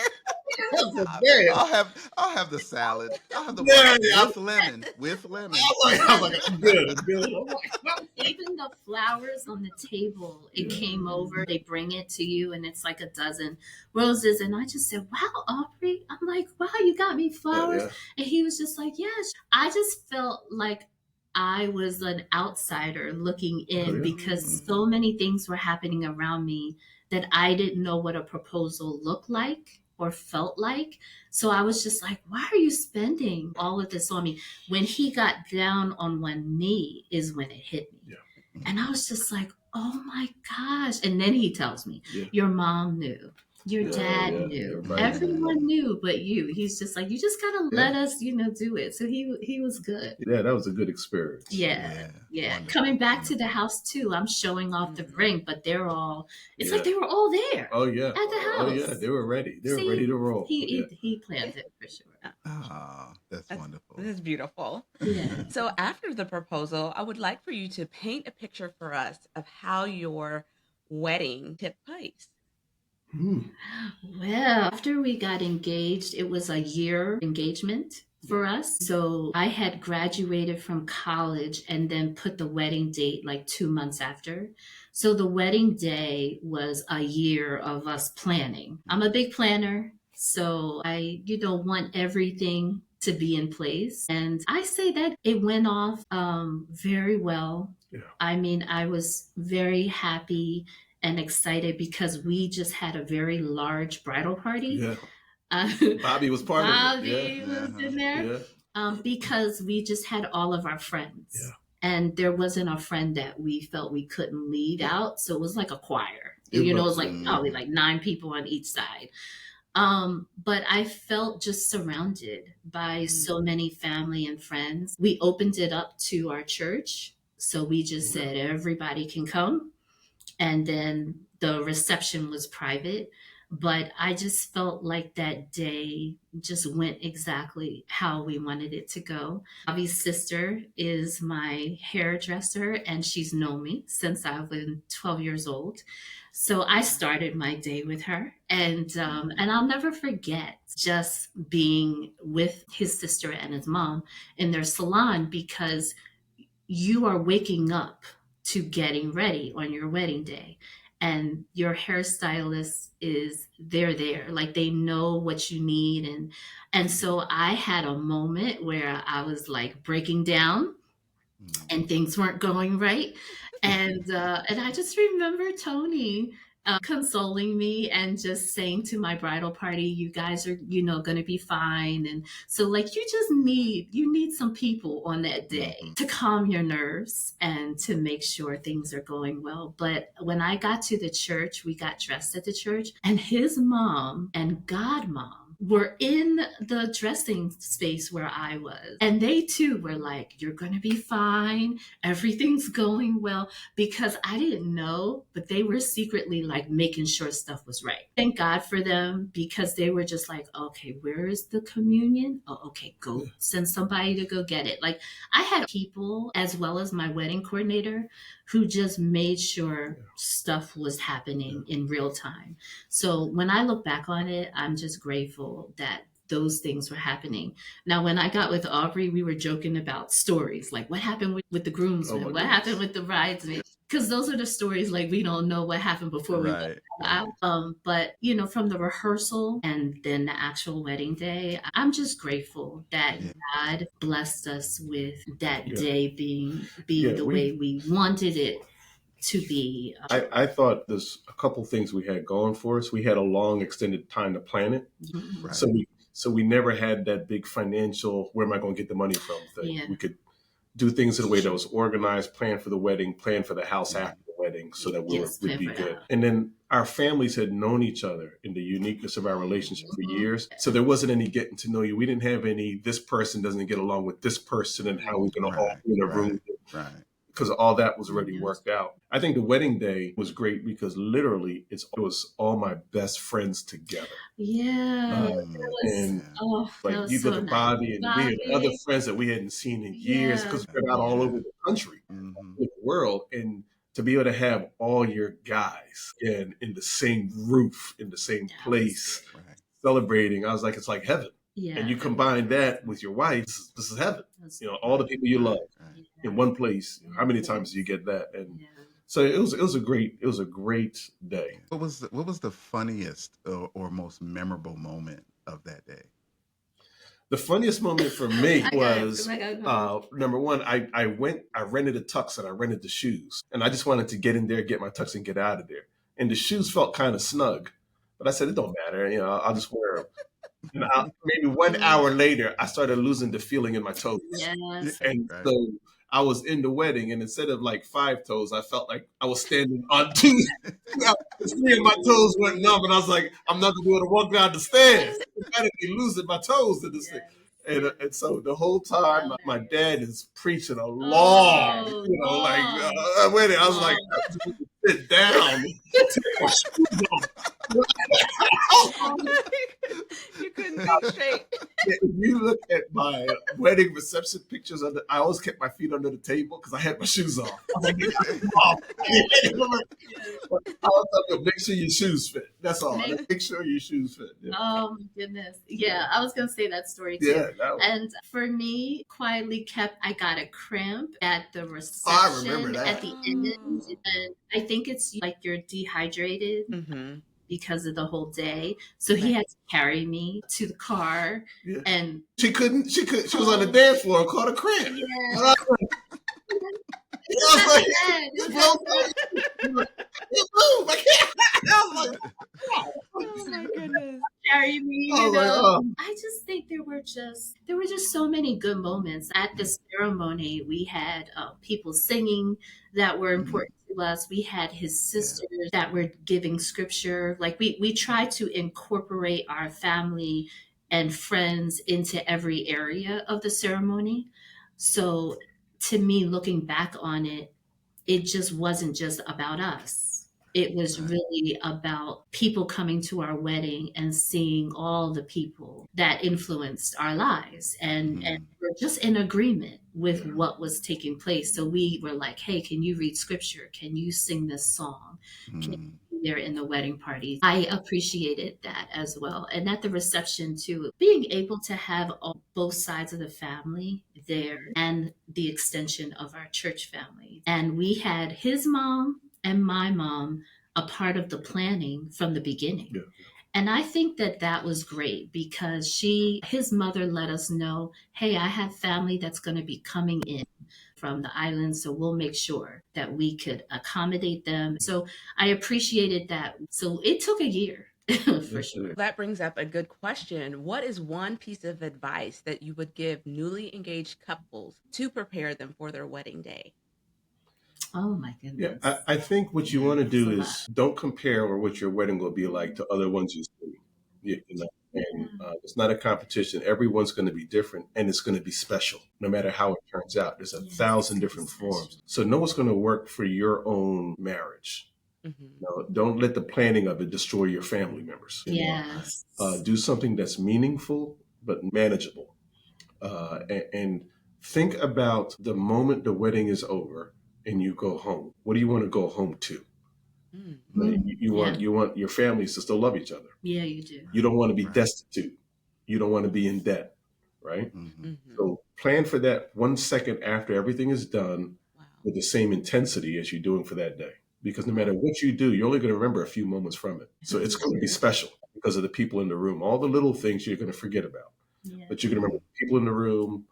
Speaker 2: I'll have the salad. I'll have the water
Speaker 3: Yeah, yeah.
Speaker 2: with lemon. With lemon.
Speaker 3: I was like, I'm good. I'm good. I'm like,
Speaker 4: even the flowers on the table, it came over, they bring it to you, and it's like a dozen roses. And I just said, wow, Aubrey. I'm like, wow, you got me flowers.
Speaker 3: yeah.
Speaker 4: And he was just like, yes. I just felt like I was an outsider looking
Speaker 3: Oh,
Speaker 4: in
Speaker 3: yeah.
Speaker 4: because so many things were happening around me that I didn't know what a proposal looked like or felt like. So I was just like, why are you spending all of this on me? When he got down on one knee is when it hit me.
Speaker 3: Yeah.
Speaker 4: And I was just like, oh my gosh. And then he tells me,
Speaker 3: Yeah.
Speaker 4: your mom knew. Your dad knew.
Speaker 3: Everybody
Speaker 4: Everyone knew but you. He's just like, you just gotta let us, do it. So he was good.
Speaker 3: Yeah, that was a good experience.
Speaker 4: Yeah.
Speaker 2: Wonderful,
Speaker 4: Coming back to the
Speaker 2: wonderful.
Speaker 4: house too, I'm showing off the
Speaker 1: Mhm.
Speaker 4: ring, but they're all, it's
Speaker 3: Yeah.
Speaker 4: like they were all there
Speaker 3: Oh yeah.
Speaker 4: at the house.
Speaker 3: Oh yeah, they were ready. They were
Speaker 4: See,
Speaker 3: ready to roll. Yeah.
Speaker 4: he planned it for sure.
Speaker 2: Ah, that's wonderful.
Speaker 1: This is beautiful.
Speaker 4: Yeah.
Speaker 1: So after the proposal, I would like for you to paint a picture for us of how your wedding took place.
Speaker 3: Hmm.
Speaker 4: Well, after we got engaged, it was a year engagement for us. So I had graduated from college and then put the wedding date like 2 months after. So the wedding day was a year of us planning. I'm a big planner. So I, want everything to be in place. And I say that it went off very well.
Speaker 3: Yeah.
Speaker 4: I mean, I was very happy and excited because we just had a very large bridal party.
Speaker 3: Yeah.
Speaker 4: Uh,
Speaker 3: Bobby was part of it.
Speaker 4: Bobby was in there
Speaker 3: Yeah.
Speaker 4: because we just had all of our friends.
Speaker 3: Yeah.
Speaker 4: And there wasn't a friend that we felt we couldn't leave out. So it was like a choir.
Speaker 3: It
Speaker 4: It
Speaker 3: was.
Speaker 4: was like probably like 9 people on each side. But I felt just surrounded by so many family and friends. We opened it up to our church. So we just said everybody can come. And then the reception was private. But I just felt like that day just went exactly how we wanted it to go. Bobby's sister is my hairdresser, and she's known me since I've been 12 years old. So I started my day with her, and I'll never forget just being with his sister and his mom in their salon, because you are waking up to getting ready on your wedding day, and your hairstylist is there, like they know what you need. And so I had a moment where I was like breaking down and things weren't going right. And I just remember Tony consoling me and just saying to my bridal party, you guys are, going to be fine. And so like, you need some people on that day to calm your nerves and to make sure things are going well. But when I got to the church, we got dressed at the church, and his mom and godmom were in the dressing space where I was. And they too were like, you're going to be fine. Everything's going well. Because I didn't know, but they were secretly like making sure stuff was right. Thank God for them, because they were just like, okay, where is the communion? Oh, okay, go send somebody to go get it. Like, I had people as well as my wedding coordinator who just made sure stuff was happening in real time. So when I look back on it, I'm just grateful that those things were happening. Now, when I got with Aubrey, we were joking about stories, like what happened with the groomsmen, what happened with the bridesmaids, because those are the stories like we don't know what happened before we went out. But from the rehearsal and then the actual wedding day, I'm just grateful that God blessed us with that day being the way we wanted it to be.
Speaker 3: I thought there's a couple things we had going for us. We had a long extended time to plan it.
Speaker 2: Right.
Speaker 3: So we never had that big financial, where am I going to get the money from thing. We could do things in a way that was organized, plan for the wedding, plan for the house after the wedding, so that we'd be good. And then our families had known each other in the uniqueness of our relationship for
Speaker 4: Mhm.
Speaker 3: years. So there wasn't any getting to know you. We didn't have any, this person doesn't get along with this person and how we're going to all
Speaker 2: Right.
Speaker 3: be in a
Speaker 2: Right.
Speaker 3: room,
Speaker 2: Right.
Speaker 3: because all that was already
Speaker 4: Yeah.
Speaker 3: worked out. I think the wedding day was great because literally it was all my best friends together.
Speaker 4: Yeah, that
Speaker 2: Mm,
Speaker 4: was,
Speaker 3: And
Speaker 2: yeah.
Speaker 4: oh, that
Speaker 3: like
Speaker 4: was
Speaker 3: you look
Speaker 4: so
Speaker 3: at
Speaker 4: nice.
Speaker 3: Bobby and we had other
Speaker 4: Bobby.
Speaker 3: friends that we hadn't seen in years
Speaker 4: Yeah,
Speaker 3: because
Speaker 2: Yeah.
Speaker 3: we've been out all
Speaker 4: yeah,
Speaker 3: over the country,
Speaker 2: Mm-hmm.
Speaker 3: in the world. And to be able to have all your guys in the same roof, in the same
Speaker 4: that was
Speaker 3: place,
Speaker 4: great.
Speaker 2: Right.
Speaker 3: celebrating, I was like, it's like heaven. And
Speaker 4: Yeah,
Speaker 3: you
Speaker 4: that was
Speaker 3: combine that
Speaker 4: awesome.
Speaker 3: with your wife, this is heaven.
Speaker 4: That was
Speaker 3: You know, all the
Speaker 2: Right.
Speaker 3: people you love
Speaker 2: Right. Right.
Speaker 3: in
Speaker 4: yeah,
Speaker 3: one place. How many
Speaker 4: yeah,
Speaker 3: times do you get that? And
Speaker 4: yeah.
Speaker 3: so it was a great day.
Speaker 2: Yeah. What was the funniest or most memorable moment of that day?
Speaker 3: The funniest moment for me
Speaker 4: I got it.
Speaker 3: was
Speaker 4: I got it.
Speaker 3: number one, I rented a tux and I rented the shoes. And I just wanted to get in there, get my tux and get out of there. And the shoes felt kind of snug. But I said, it don't matter. You know, I'll just wear them. And maybe one
Speaker 4: Mm,
Speaker 3: hour later, I started losing the feeling in my toes.
Speaker 2: Yeah.
Speaker 4: yes.
Speaker 3: And
Speaker 2: Right.
Speaker 3: so I was in the wedding, and instead of like 5 toes, I felt like I was standing on two. Three of my toes went numb, and I was like, I'm not gonna be able to walk down the stairs. I gotta be losing my toes to this thing.
Speaker 4: Yes.
Speaker 3: And so the whole time, my
Speaker 4: Hilarious.
Speaker 3: dad is preaching a long,
Speaker 4: Oh,
Speaker 3: like,
Speaker 4: long,
Speaker 3: wedding. I was like,
Speaker 4: long.
Speaker 3: I just want to sit down, take my shoes off.
Speaker 1: You couldn't think straight.
Speaker 3: If you look at my wedding reception pictures, I always kept my feet under the table because I had my shoes off. I was like, "Get them off."
Speaker 4: Yes.
Speaker 3: I was like, make sure your shoes fit. That's all.
Speaker 4: Make
Speaker 3: Make sure your shoes fit. Yeah,
Speaker 4: Oh my goodness. Yeah, I was gonna say that story too.
Speaker 3: yeah, that was,
Speaker 4: And for me, quietly kept, I got a cramp at the
Speaker 3: I remember
Speaker 4: reception at
Speaker 3: that.
Speaker 4: the end.
Speaker 1: Oh.
Speaker 4: And I think it's like you're dehydrated
Speaker 1: Mm-hmm.
Speaker 4: because of the whole day. So he
Speaker 1: Right.
Speaker 4: had to carry me to the car
Speaker 3: Yeah.
Speaker 4: and
Speaker 3: She couldn't. She was on the dance floor and caught a cramp. And
Speaker 4: yeah.
Speaker 3: I was like,
Speaker 4: It was
Speaker 3: "Bro,
Speaker 4: that bad.
Speaker 3: can't move. I can't." I was like,
Speaker 1: Oh my goodness.
Speaker 4: Carry me,
Speaker 3: I
Speaker 4: you
Speaker 3: was like,
Speaker 4: know.
Speaker 3: oh.
Speaker 4: I just think there were just so many good moments at the ceremony. We had people singing that were
Speaker 2: Mm-hmm.
Speaker 4: important to us. We had his
Speaker 2: Yeah.
Speaker 4: sisters that were giving scripture. Like we tried to incorporate our family and friends into every area of the ceremony. So to me, looking back on it, it just wasn't just about us. It was
Speaker 2: Right.
Speaker 4: really about people coming to our wedding and seeing all the people that influenced our lives and
Speaker 2: Mm-hmm.
Speaker 4: we're just in agreement with
Speaker 3: Yeah.
Speaker 4: what was taking place. So we were like, hey, can you read scripture? Can you sing this song? Can you
Speaker 2: Mm-hmm.
Speaker 4: be there in the wedding party? I appreciated that as well. And at the reception too, being able to have both sides of the family there and the extension of our church family. And we had his mom and my mom a part of the planning from the beginning.
Speaker 3: Yeah.
Speaker 4: And I think that that was great because his mother let us know, hey, I have family that's going to be coming in from the island. So we'll make sure that we could accommodate them. So I appreciated that. So it took a year for sure.
Speaker 1: That brings up a good question. What is one piece of advice that you would give newly engaged couples to prepare them for their wedding day?
Speaker 4: Oh my
Speaker 3: Yeah,
Speaker 4: goodness.
Speaker 3: I think what you
Speaker 4: Yeah,
Speaker 3: want to
Speaker 4: that's a
Speaker 3: do
Speaker 4: lot.
Speaker 3: is don't compare or what your wedding will be like to other ones you see. You know, and it's not a competition. Everyone's going to be different, and it's going to be special, no matter how it turns out. There's a
Speaker 4: Yes,
Speaker 3: thousand
Speaker 4: it's
Speaker 3: different
Speaker 4: special.
Speaker 3: forms. So know what's going to work for your own marriage.
Speaker 1: Mm-hmm.
Speaker 3: No, don't let the planning of it destroy your family members.
Speaker 4: Yes.
Speaker 3: Do something that's meaningful but manageable, and think about the moment the wedding is over and you go home. What do you want to go home to?
Speaker 1: Mm-hmm.
Speaker 4: Yeah.
Speaker 3: You want your families to still love each other.
Speaker 4: Yeah, you do.
Speaker 3: You don't want to be
Speaker 2: Right.
Speaker 3: destitute. You don't want to be in debt, right?
Speaker 2: Mm-hmm.
Speaker 1: Mm-hmm.
Speaker 3: So plan for that 1 second after everything is done
Speaker 1: Wow.
Speaker 3: with the same intensity as you're doing for that day. Because no matter what you do, you're only going to remember a few moments from it. So it's going to be special because of the people in the room. All the little things you're going to forget about.
Speaker 4: Yeah.
Speaker 3: But you're going to remember the people in the room.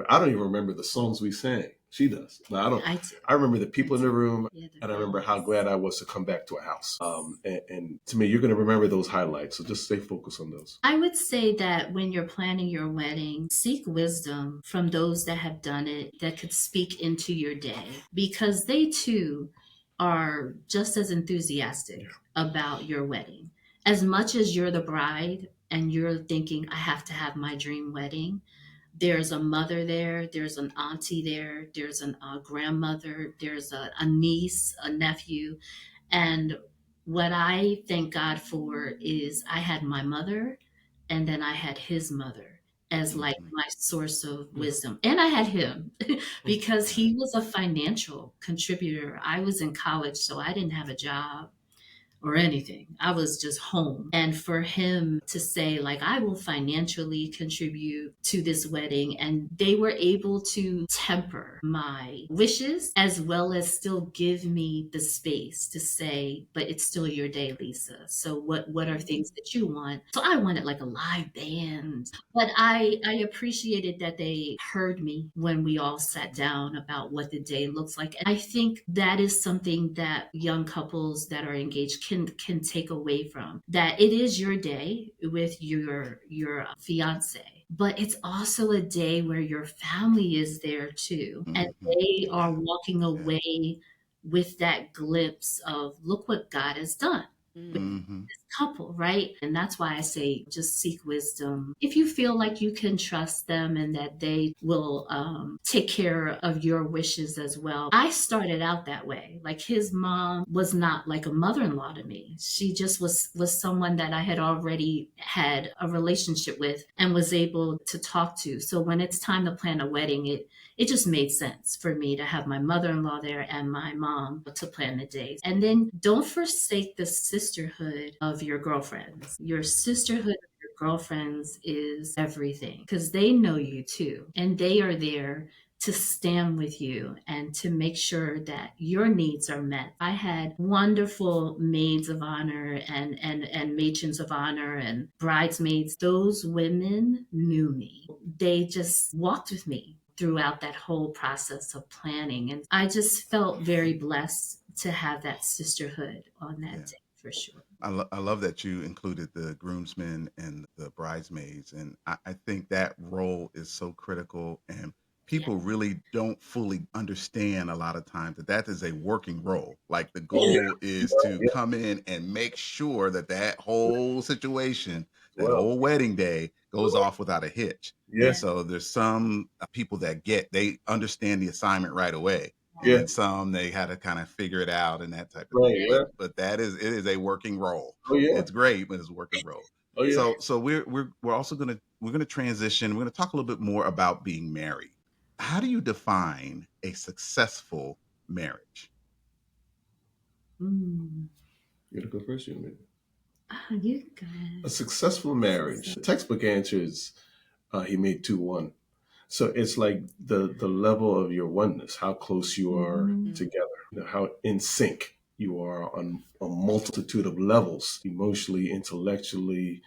Speaker 3: I don't even remember the songs we sang. She does. But
Speaker 4: I do.
Speaker 3: I remember the people in the room,
Speaker 4: Yeah,
Speaker 3: and I remember how glad I was to come back to a house. And to me, you're going to remember those highlights. So just stay focused on those.
Speaker 4: I would say that when you're planning your wedding, seek wisdom from those that have done it that could speak into your day because they too are just as enthusiastic about your wedding. As much as you're the bride and you're thinking, I have to have my dream wedding, there's a mother there, there's an auntie there, there's a grandmother, there's a niece, a nephew. And what I thank God for is I had my mother and then I had his mother as like
Speaker 2: Hmm.
Speaker 4: my source of wisdom. And I had him because
Speaker 2: Right.
Speaker 4: he was a financial contributor. I was in college, so I didn't have a job or anything. I was just home. And for him to say, like, I will financially contribute to this wedding, and they were able to temper my wishes as well as still give me the space to say, but it's still your day, Lisa. So what are things that you want? So I wanted like a live band. But I appreciated that they heard me when we all sat down about what the day looks like. And I think that is something that young couples that are engaged can take away from, that it is your day with your fiance, but it's also a day where your family is there too, and
Speaker 2: Hmm.
Speaker 4: they are
Speaker 2: Yeah.
Speaker 4: walking
Speaker 2: Yeah.
Speaker 4: away with that glimpse of look what God has done
Speaker 1: Mm.
Speaker 2: Hmm.
Speaker 4: couple, right? And that's why I say just seek wisdom. If you feel like you can trust them and that they will take care of your wishes as well. I started out that way. Like his mom was not like a mother-in-law to me. She just was someone that I had already had a relationship with and was able to talk to. So when it's time to plan a wedding, it just made sense for me to have my mother-in-law there and my mom to plan the days. And then don't forsake the sisterhood of your girlfriends. Your sisterhood of your girlfriends is everything because they know you too, and they are there to stand with you and to make sure that your needs are met. I had wonderful maids of honor and matrons of honor and bridesmaids. Those women knew me. They just walked with me throughout that whole process of planning. And I just felt very blessed to have that sisterhood on that
Speaker 2: Yeah.
Speaker 4: day for sure.
Speaker 2: I love that you included the groomsmen and the bridesmaids. And I think that role is so critical. And
Speaker 4: Yeah.
Speaker 2: people really don't fully understand a lot of times that that is a working role. Like the
Speaker 3: Oh yeah.
Speaker 2: goal is to
Speaker 3: Yeah.
Speaker 2: come in and make sure that that whole situation, that
Speaker 3: Well.
Speaker 2: whole wedding day goes off without a hitch. And
Speaker 3: Yeah.
Speaker 2: so there's some people that they understand the assignment right away, and
Speaker 3: Yeah.
Speaker 2: then some they had to kind of figure it out and that type of
Speaker 3: Right.
Speaker 2: thing.
Speaker 3: Yeah.
Speaker 2: But that is, it is a working role.
Speaker 3: Oh yeah.
Speaker 2: It's great, but it's a working role.
Speaker 3: Oh yeah.
Speaker 2: So we're also gonna transition. We're gonna talk a little bit more about being married. How do you define a successful marriage?
Speaker 4: Mm.
Speaker 3: You gotta go first, you maybe.
Speaker 4: You
Speaker 3: A
Speaker 4: guys.
Speaker 3: successful marriage. The textbook answer is he made two one. So it's like the level of your oneness, how close you are
Speaker 4: Mhm.
Speaker 1: Mm.
Speaker 3: together, how in sync you are on a multitude of levels, emotionally, intellectually,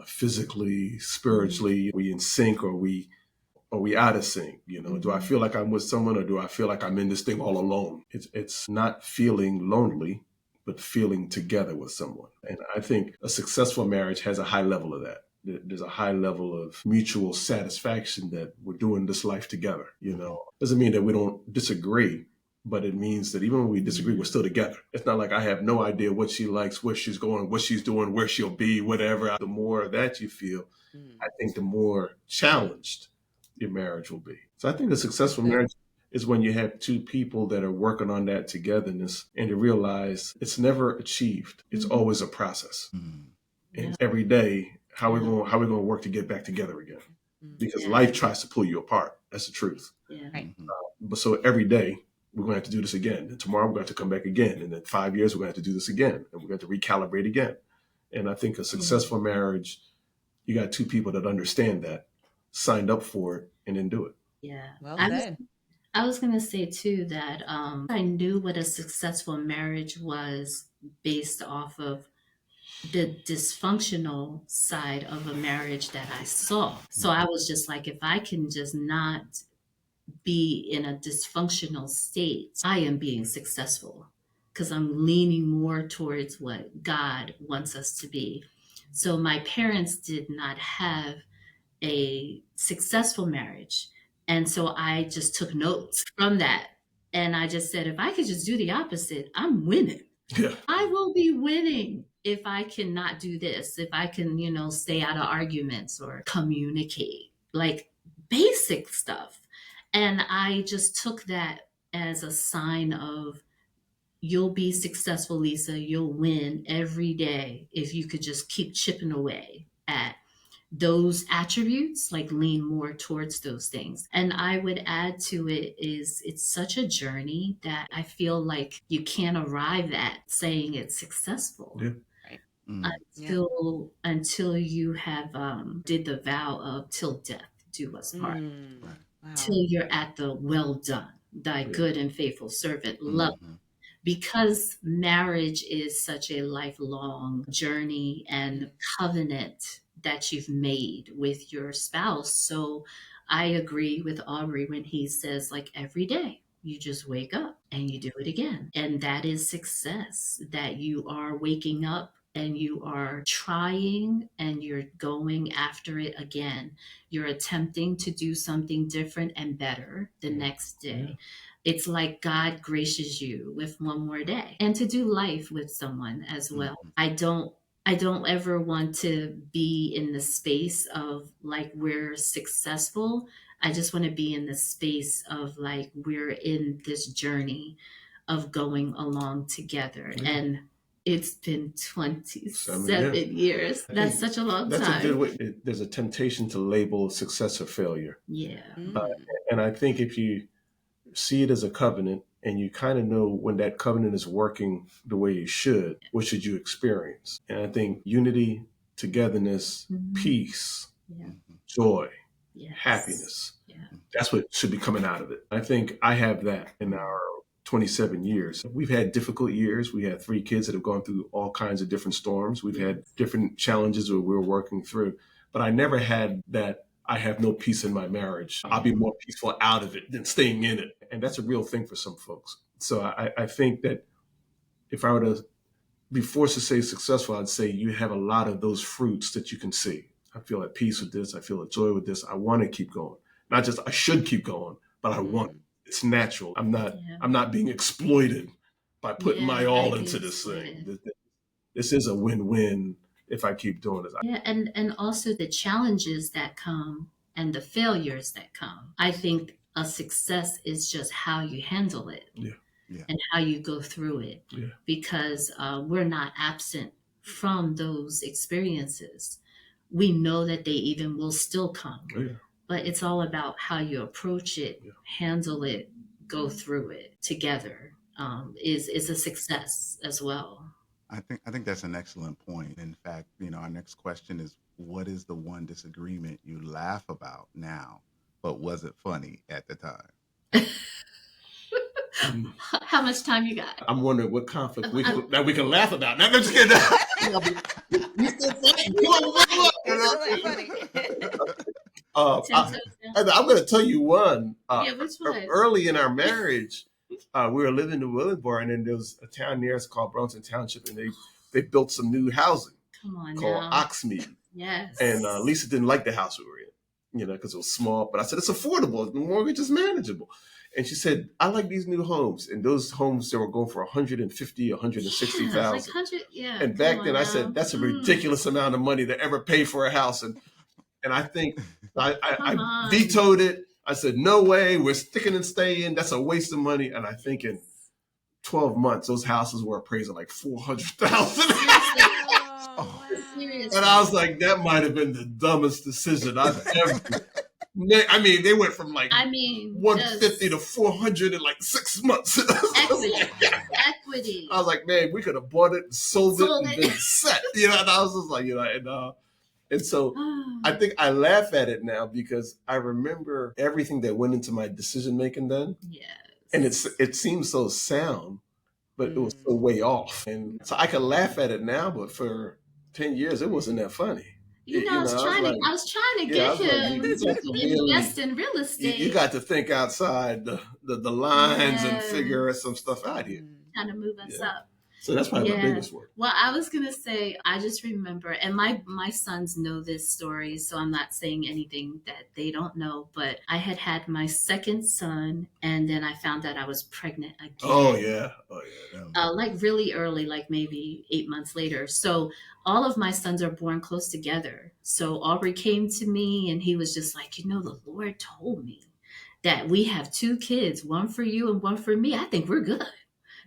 Speaker 3: physically, spiritually. Are we in sync, or are we out of sync? Do I
Speaker 4: Mhm.
Speaker 3: feel like I'm with someone, or do I feel like I'm in this thing all alone? It's not feeling lonely, but feeling together with someone. And I think a successful marriage has a high level of that. There's a high level of mutual satisfaction that we're doing this life together.
Speaker 2: Hmm.
Speaker 3: Doesn't mean that we don't disagree, but it means that even when we disagree, we're still together. It's not like I have no idea what she likes, where she's going, what she's doing, where she'll be, whatever. The more that you feel,
Speaker 1: Mm.
Speaker 3: I think the more challenged your marriage will be. So I think a
Speaker 1: That's
Speaker 3: successful
Speaker 1: good.
Speaker 3: marriage is when you have two people that are working on that togetherness and you realize it's never achieved. It's always a process.
Speaker 2: Hmm.
Speaker 3: And
Speaker 4: Yeah.
Speaker 3: every day, how we
Speaker 4: Yeah.
Speaker 3: going how we going to work to get back together again?
Speaker 1: Mm.
Speaker 3: Because
Speaker 4: Yeah.
Speaker 3: life tries to pull you apart. That's the truth.
Speaker 4: Yeah.
Speaker 1: Right.
Speaker 2: Hmm.
Speaker 3: But so every day we're going to have to do this again. And tomorrow we're going to have to come back again. And in 5 years we're going to have to do this again. And we're going to have to recalibrate again. And I think a
Speaker 4: Yeah.
Speaker 3: successful marriage, you got two people that understand that, signed up for it, and then do it.
Speaker 4: Yeah.
Speaker 1: Well
Speaker 4: I was
Speaker 1: said.
Speaker 4: I was gonna say too that I knew what a successful marriage was based off of the dysfunctional side of a marriage that I saw. So I was just like, if I can just not be in a dysfunctional state, I am being successful because I'm leaning more towards what God wants us to be. So my parents did not have a successful marriage. And so I just took notes from that. And I just said, if I could just do the opposite, I'm winning.
Speaker 3: Yeah.
Speaker 4: I will be winning if I cannot do this, if I can, stay out of arguments or communicate, like basic stuff. And I just took that as a sign of, you'll be successful, Lisa. You'll win every day if you could just keep chipping away at those attributes, like lean more towards those things. And I would add to it is, it's such a journey that I feel like you can't arrive at saying it's successful.
Speaker 3: Yeah.
Speaker 1: Right. Yeah.
Speaker 4: Until you have did the vow of till death do us part,
Speaker 2: Right.
Speaker 1: Wow.
Speaker 4: till you're at the well done, thy
Speaker 3: Yeah.
Speaker 4: good and faithful servant, love. Because marriage is such a lifelong journey and covenant that you've made with your spouse. So I agree with Aubrey when he says, like, every day you just wake up and you do it again. And that is success, that you are waking up and you are trying and you're going after it again. You're attempting to do something different and better the next day.
Speaker 3: Yeah.
Speaker 4: It's like God graces you with one more day and to do life with someone as well. I don't ever want to be in the space of like we're successful. I just want to be in the space of like we're in this journey of going along together.
Speaker 3: Yeah.
Speaker 4: And it's been 27 years. That's such a long time.
Speaker 3: That's a good way. There's a temptation to label success or failure.
Speaker 4: Yeah.
Speaker 3: And I think if you see it as a covenant and you kind of know when that covenant is working the way it should, what should you experience? And I think unity, togetherness, peace, joy, happiness, that's what should be coming out of it. I think I have that in our 27 years. We've had difficult years. We had 3 kids that have gone through all kinds of different storms. We've had different challenges that we're working through, but I never had that I have no peace in my marriage. I'll be more peaceful out of it than staying in it. And that's a real thing for some folks. So I think that if I were to be forced to say successful, I'd say you have a lot of those fruits that you can see. I feel at peace with this. I feel at joy with this. I want to keep going. Not just I should keep going, but I want it. It's natural. I'm not being exploited by putting my all into this thing. This is a win-win if I keep doing this.
Speaker 4: Yeah, and also the challenges that come and the failures that come. I think a success is just how you handle it and how you go through it.
Speaker 3: Yeah.
Speaker 4: Because we're not absent from those experiences. We know that they even will still come.
Speaker 3: Yeah.
Speaker 4: But it's all about how you approach it, handle it, go through it together is a success as well.
Speaker 2: I think that's an excellent point. In fact, our next question is, what is the one disagreement you laugh about now, but was it funny at the time?
Speaker 4: How much time you got?
Speaker 3: I'm wondering what conflict that we can laugh about. No, I'm just kidding.
Speaker 1: It's really funny.
Speaker 3: I'm going to tell you one.
Speaker 4: Which one?
Speaker 3: Early in our marriage, we were living in Williamsburg, and then there was a town near us called Burlington Township, and they built some new housing called Oxmead.
Speaker 4: Yes.
Speaker 3: And Lisa didn't like the house we were in, because it was small. But I said, it's affordable. The mortgage is manageable. And she said, I like these new homes. And those homes, they were going for $150,000, $160,000. And back then I said, that's a ridiculous amount of money to ever pay for a house. And I think I vetoed it. I said, no way, we're sticking and staying. That's a waste of money. And I think in 12 months, those houses were appraised at like $400,000. And I was like, that might have been the dumbest decision I've ever made. I mean, they went from like 150 to 400 in like 6 months.
Speaker 4: Equity.
Speaker 3: I was like, man, we could have bought it, sold it, and been set. And I was just like, and so I think I laugh at it now because I remember everything that went into my decision making then.
Speaker 4: Yes.
Speaker 3: And it seems so sound, but it was so way off. And so I can laugh at it now, but for 10 years, it wasn't that funny.
Speaker 4: I was trying to get him to invest in real estate.
Speaker 3: You got to think outside the lines and figure some stuff out here.
Speaker 4: Trying to move us up.
Speaker 3: So that's probably my
Speaker 4: Yeah.
Speaker 3: biggest work.
Speaker 4: Well, I was gonna say, I just remember, and my sons know this story, so I'm not saying anything that they don't know. But I had my second son, and then I found out I was pregnant again.
Speaker 3: Oh yeah.
Speaker 4: Like really early, like maybe 8 months later. So all of my sons are born close together. So Aubrey came to me, and he was just like, the Lord told me that we have two kids, one for you and one for me. I think we're good.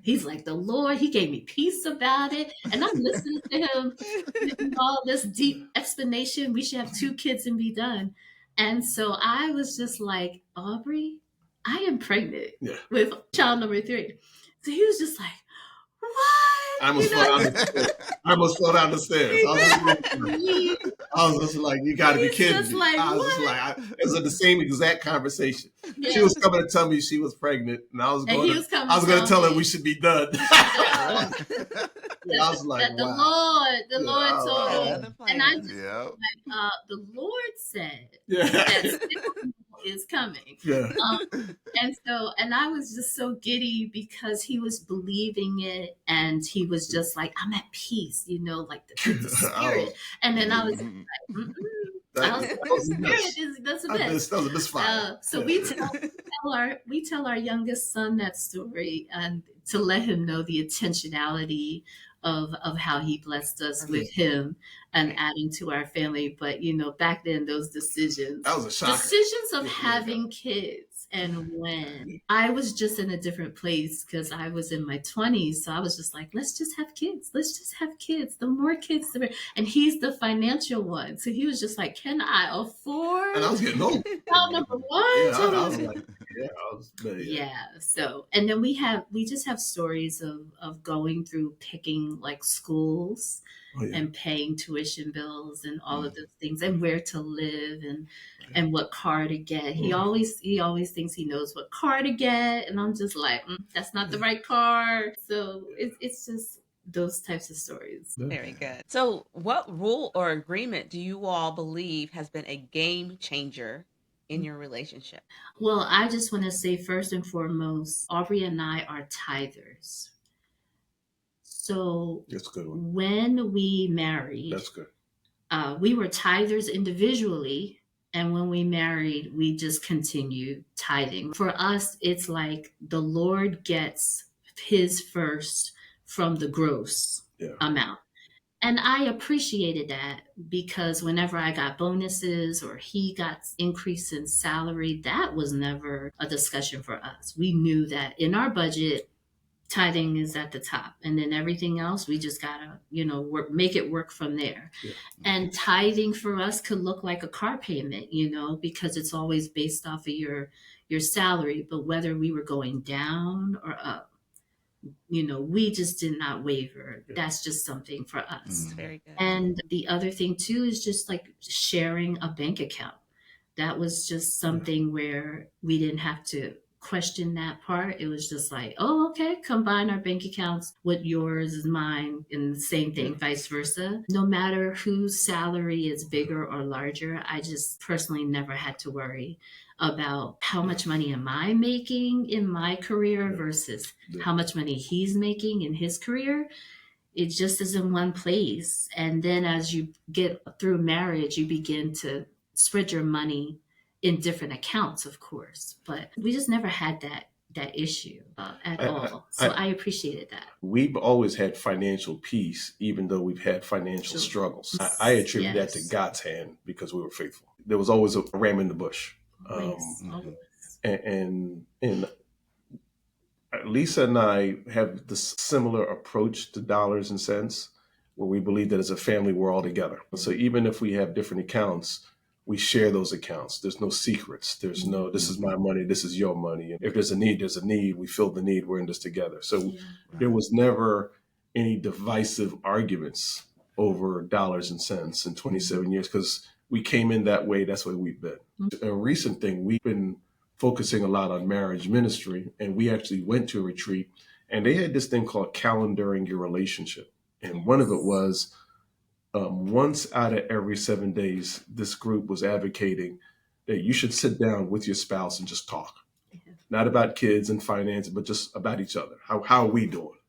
Speaker 4: He's like, the Lord, he gave me peace about it. And I'm listening to him giving all this deep explanation. We should have two kids and be done. And so I was just like, Aubrey, I am pregnant with child number 3. So he was just like, what?
Speaker 3: I almost fell down the stairs. I was just like, you got to be kidding me.
Speaker 4: Like,
Speaker 3: I was just like, it was the same exact conversation. Yeah. She was coming to tell me she was pregnant, and I was going to tell her we should be done. I was like,
Speaker 4: that the Lord told me. And I just the Lord said that is coming. Yeah. And I was just so giddy because he was believing it, and he was just like, I'm at peace, like the spirit. And then I was like, that's the best. So we tell our youngest son that story, and to let him know the intentionality of how he blessed us with him and adding to our family. But back then, those decisions,
Speaker 3: that was a shocker.
Speaker 4: Decisions of having kids. And when I was just in a different place because I was in my 20s. So I was just like, let's just have kids. Let's just have kids. The more kids, the better. And he's the financial one. So he was just like, can I afford?
Speaker 3: And I was getting old.
Speaker 4: Child number 1.
Speaker 3: I was like,
Speaker 4: So, and then we just have stories of going through picking like schools and paying tuition bills and all of those things, and where to live and what car to get. He always thinks he knows what car to get, and I'm just like, that's not the right car. So it's just those types of stories.
Speaker 1: Very good. So what rule or agreement do you all believe has been a game changer in your relationship?
Speaker 4: Well, I just want to say first and foremost, Aubrey and I are tithers. So
Speaker 3: that's a good one.
Speaker 4: When we married,
Speaker 3: that's good.
Speaker 4: We were tithers individually, and when we married, we just continued tithing. For us, it's like the Lord gets his first from the gross amount. And I appreciated that because whenever I got bonuses or he got increase in salary, that was never a discussion for us. We knew that in our budget, tithing is at the top, and then everything else we just gotta make it work from there. And tithing for us could look like a car payment, because it's always based off of your salary. But whether we were going down or up, we just did not waver. That's just something for us.
Speaker 1: Very good.
Speaker 4: And the other thing too is just like sharing a bank account. That was just something where we didn't have to question that part. It was just like, oh, okay, combine our bank accounts. What yours is mine, and the same thing, vice versa. No matter whose salary is bigger or larger, I just personally never had to worry about how much money am I making in my career versus how much money he's making in his career. It just is in one place. And then as you get through marriage, you begin to spread your money in different accounts, of course, but we just never had that issue at all. So I appreciated that.
Speaker 3: We've always had financial peace, even though we've had financial struggles. I attribute that to God's hand because we were faithful. There was always a ram in the bush. And Lisa and I have this similar approach to dollars and cents, where we believe that as a family, we're all together. So even if we have different accounts, we share those accounts. There's no secrets. There's no, this is my money, this is your money. And if there's a need, there's a need. We fill the need. We're in this together. So there was never any divisive arguments over dollars and cents in 27 years because we came in that way. That's the way we've been. A recent thing, we've been focusing a lot on marriage ministry, and we actually went to a retreat, and they had this thing called calendaring your relationship. And one of it was, once out of every 7 days, this group was advocating that you should sit down with your spouse and just talk, not about kids and finance, but just about each other. How are we doing?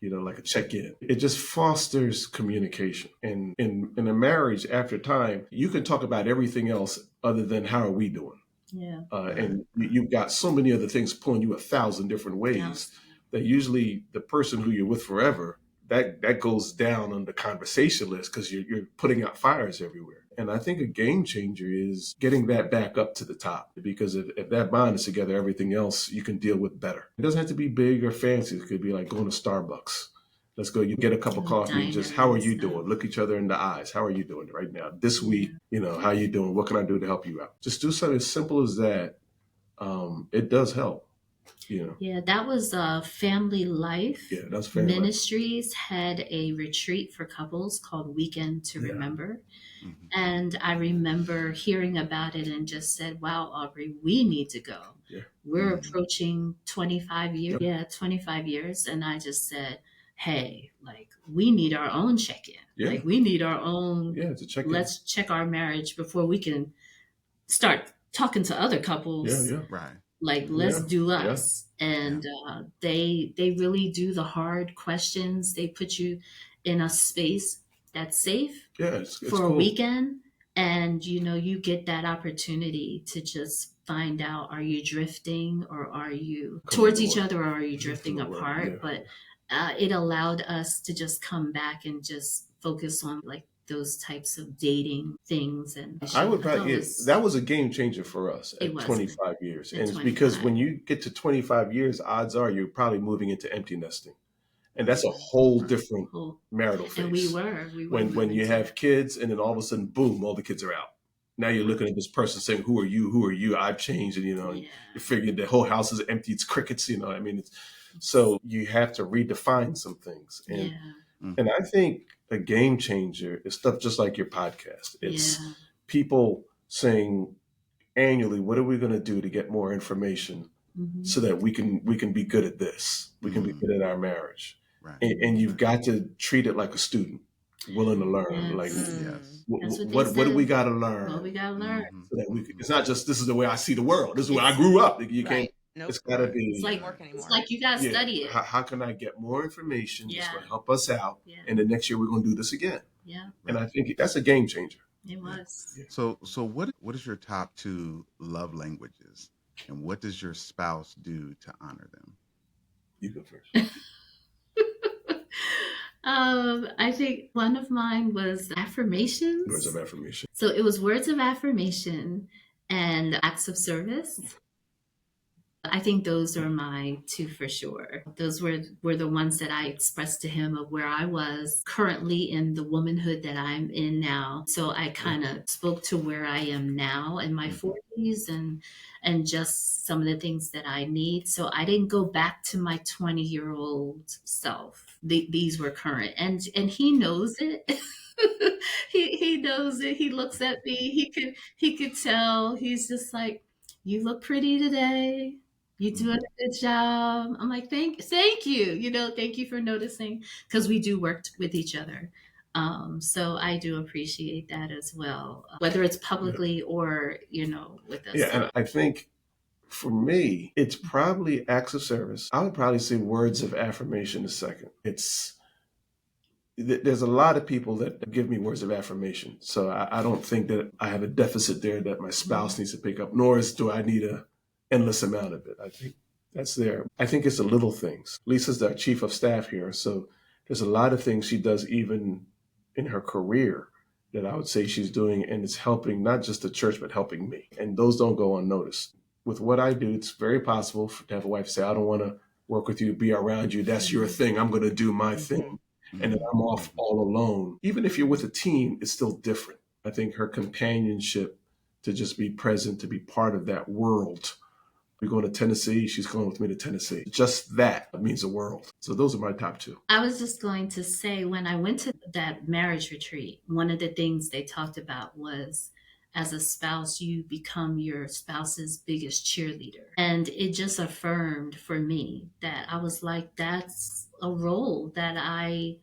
Speaker 3: like a check-in. It just fosters communication. And in a marriage, after time, you can talk about everything else other than how are we doing.
Speaker 4: Yeah.
Speaker 2: Right,
Speaker 3: And
Speaker 2: right.
Speaker 3: you've got so many other things pulling you 1,000 different ways that usually the person who you're with forever, that goes down on the conversation list because you're putting out fires everywhere. And I think a game changer is getting that back up to the top, because if that bond is together, everything else you can deal with better. It doesn't have to be big or fancy. It could be like going to Starbucks. Let's go. You get a cup of coffee and just, how are you doing? Look each other in the eyes. How are you doing right now? This week, how you doing? What can I do to help you out? Just do something as simple as that. It does help.
Speaker 4: Yeah, that was Family Life
Speaker 3: Yeah, that's Family Life.
Speaker 4: Ministries had a retreat for couples called Weekend to Remember.
Speaker 2: Mhm.
Speaker 4: And I remember hearing about it and just said, wow, Aubrey, we need to go.
Speaker 3: Yeah.
Speaker 4: We're
Speaker 2: Mhm.
Speaker 4: approaching 25 years.
Speaker 3: Yep.
Speaker 4: Yeah, 25 years. And I just said, hey, like, we need our own check in.
Speaker 3: Yeah.
Speaker 4: Like, we need our own,
Speaker 3: to check in.
Speaker 4: let's check our marriage before we can start talking to other couples.
Speaker 3: Yeah.
Speaker 2: Right.
Speaker 4: Like, let's do
Speaker 3: Yeah.
Speaker 4: us. And they really do the hard questions. They put you in a space that's safe
Speaker 3: Yeah, it's
Speaker 4: for a
Speaker 3: cool.
Speaker 4: weekend. And you get that opportunity to just find out, are you drifting, or are you towards each other, or are you drifting apart?
Speaker 3: Yeah.
Speaker 4: But it allowed us to just come back and just focus on like those types of dating things. And
Speaker 3: I would probably, that was a game changer for us at 25 years. And it's because when you get to 25 years, odds are you're probably moving into empty nesting. And that's a whole different marital phase.
Speaker 4: And we were
Speaker 3: when you have kids, and then all of a sudden, boom, all the kids are out. Now you're looking at this person saying, "Who are you? Who are you? I've changed." And you figure the whole house is empty. It's crickets. I mean, so you have to redefine some things. And I think a game changer is stuff just like your podcast. It's people saying annually, what are we going to do to get more information so that we can be good at this? We can be good at our marriage.
Speaker 2: Right.
Speaker 3: And you've got to treat it like a student, willing to learn. Like, what do we got to learn?
Speaker 4: What we got to learn.
Speaker 3: So that it's not just, this is the way I see the world. This is where I grew up. You can't.
Speaker 1: Nope.
Speaker 3: It's got to be.
Speaker 4: It's like you got to study it.
Speaker 3: How can I get more information that's going to help us out? And then next year we're going to do this again.
Speaker 4: Yeah.
Speaker 3: And I think that's a game changer.
Speaker 4: It was.
Speaker 2: So what is your top 2 love languages, and what does your spouse do to honor them?
Speaker 3: You go first.
Speaker 4: I think one of mine was affirmations.
Speaker 3: Words of affirmation.
Speaker 4: So it was words of affirmation and acts of service. I think those are my 2 for sure. Those were the ones that I expressed to him of where I was currently in the womanhood that I'm in now. So I kind of spoke to where I am now in my 40s and just some of the things that I need. So I didn't go back to my 20-year-old self. These were current, and he knows it. he knows it. He looks at me. He could tell. He's just like, you look pretty today. You're doing a good job. I'm like, thank you. Thank you for noticing, because we do work with each other. So I do appreciate that as well, whether it's publicly or, with us.
Speaker 3: Yeah, and I think for me, it's probably acts of service. I would probably say words of affirmation a second. There's a lot of people that give me words of affirmation. So I don't think that I have a deficit there that my spouse needs to pick up, nor do I need a endless amount of it. I think that's there. I think it's the little things. Lisa's the chief of staff here. So there's a lot of things she does even in her career that I would say she's doing, and it's helping not just the church, but helping me. And those don't go unnoticed. With what I do, it's very possible to have a wife say, I don't want to work with you, be around you. That's your thing. I'm going to do my thing. And then I'm off all alone. Even if you're with a team, it's still different. I think her companionship, to just be present, to be part of that world. We're going to Tennessee. She's going with me to Tennessee. Just that means the world. So those are my top 2.
Speaker 4: I was just going to say, when I went to that marriage retreat, one of the things they talked about was, as a spouse, you become your spouse's biggest cheerleader. And it just affirmed for me that I was like, that's a role that I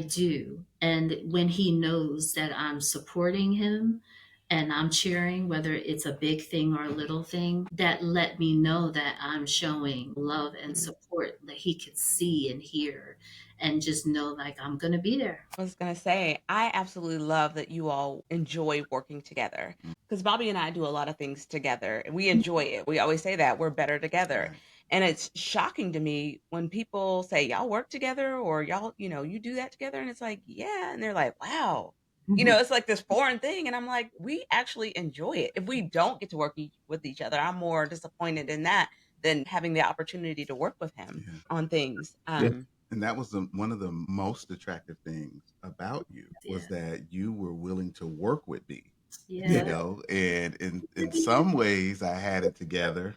Speaker 4: do. And when he knows that I'm supporting him and I'm cheering, whether it's a big thing or a little thing, that let me know that I'm showing love and support that he could see and hear and just know like I'm going to be there.
Speaker 1: I was gonna say, I absolutely love that you all enjoy working together. Because Bobby and I do a lot of things together and we enjoy it. We always say that we're better together.
Speaker 2: Right.
Speaker 1: And it's shocking to me when people say, y'all work together or y'all, you do that together. And it's like, yeah. And they're like, wow. It's like this foreign thing. And I'm like, we actually enjoy it. If we don't get to work with each other, I'm more disappointed in that than having the opportunity to work with him
Speaker 2: Yeah.
Speaker 1: on things.
Speaker 3: Yeah.
Speaker 2: And that was one of the most attractive things about you
Speaker 4: Yeah.
Speaker 2: was that you were willing to work with me,
Speaker 4: Yeah.
Speaker 2: and in some ways I had it together,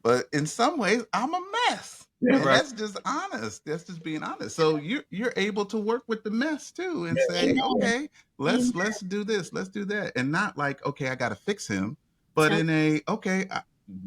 Speaker 2: but in some ways I'm a mess.
Speaker 3: Yeah,
Speaker 2: And
Speaker 3: right.
Speaker 2: that's just honest. That's just being honest. So you're able to work with the mess too and say,
Speaker 4: Amen.
Speaker 2: okay,
Speaker 4: Amen.
Speaker 2: let's do this, let's do that. And not like, okay, I gotta fix him, but
Speaker 4: So,
Speaker 2: in a okay,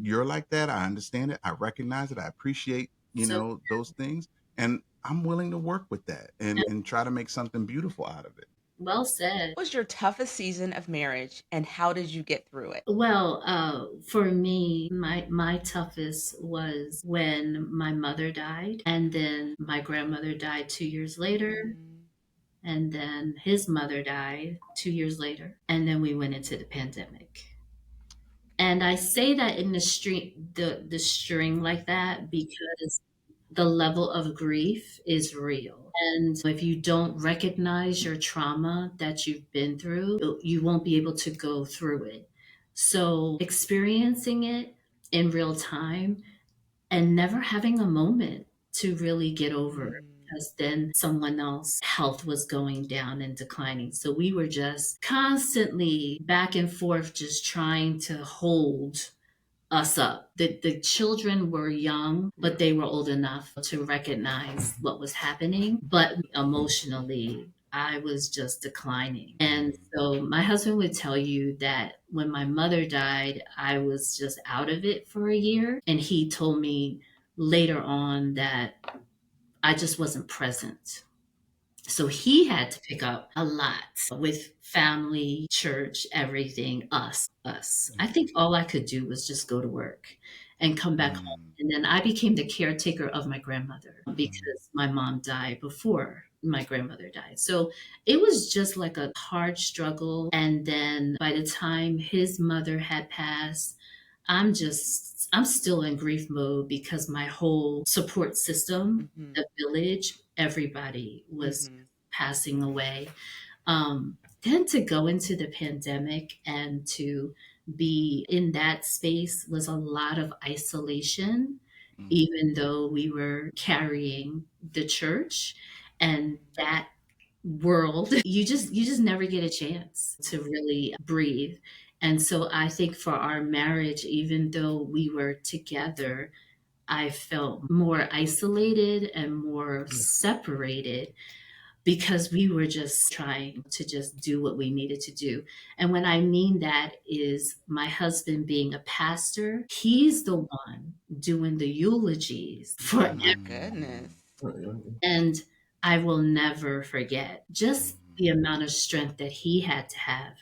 Speaker 2: you're like that. I understand it. I recognize it. I appreciate,
Speaker 4: so
Speaker 2: those things. And I'm willing to work with that and try to make something beautiful out of it.
Speaker 4: well said.
Speaker 1: What was your toughest season of marriage and how did you get through it?
Speaker 4: Well, for me, my toughest was when my mother died, and then my grandmother died 2 years later,
Speaker 1: Mm,
Speaker 4: and then his mother died 2 years later, and then we went into the pandemic. And I say that in the string like that because the level of grief is real. And if you don't recognize your trauma that you've been through, you won't be able to go through it. So experiencing it in real time and never having a moment to really get over it
Speaker 1: mm,
Speaker 4: because then someone else health was going down and declining, so we were just constantly back and forth just trying to hold us up. The children were young, but they were old enough to recognize what was happening. But emotionally, I was just declining. And
Speaker 2: Mm,
Speaker 4: so my husband would tell you that when my mother died, I was just out of it for a year. And he told me later on that I just wasn't present. So he had to pick up a lot with family, church, everything, us. I think all I could do was just go to work and come back home.
Speaker 2: mm,
Speaker 4: And then I became the caretaker of my grandmother
Speaker 2: mm,
Speaker 4: because my mom died before my grandmother died. So it was just like a hard struggle. And then by the time his mother had passed, I'm still in grief mode because my whole support system,
Speaker 1: mhm,
Speaker 4: the village, everybody was
Speaker 1: mhm,
Speaker 4: passing away. Then to go into the pandemic and to be in that space was a lot of isolation,
Speaker 2: mm,
Speaker 4: even though we were carrying the church and that world. You just never get a chance to really breathe. And so I think for our marriage, even though we were together, I felt more isolated and more separated because we were just trying to just do what we needed to do. And when I mean that is my husband being a pastor, he's the one doing the eulogies
Speaker 1: oh
Speaker 4: for,
Speaker 1: my
Speaker 2: mm,
Speaker 1: goodness.
Speaker 4: and I will never forget just the
Speaker 2: mm.
Speaker 4: amount of strength that he had to have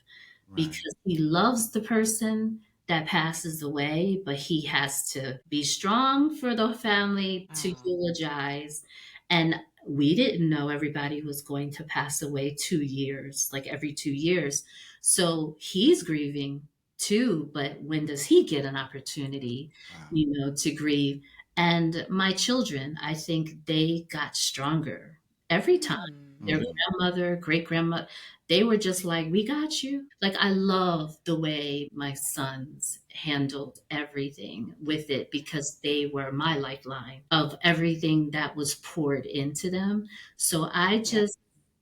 Speaker 2: Right.
Speaker 4: because he loves the person that passes away, but he has to be strong for the family to
Speaker 1: Wow.
Speaker 4: eulogize. And we didn't know everybody was going to pass away 2 years, like every 2 years. So he's grieving too, but when does he get an opportunity,
Speaker 2: Wow.
Speaker 4: to grieve? And my children, I think they got stronger every time.
Speaker 1: Mm,
Speaker 4: Their
Speaker 2: Mm,
Speaker 4: grandmother, great grandmother, they were just like, we got you. Like, I love the way my sons handled everything with it because they were my lifeline of everything that was poured into them. So
Speaker 1: yep.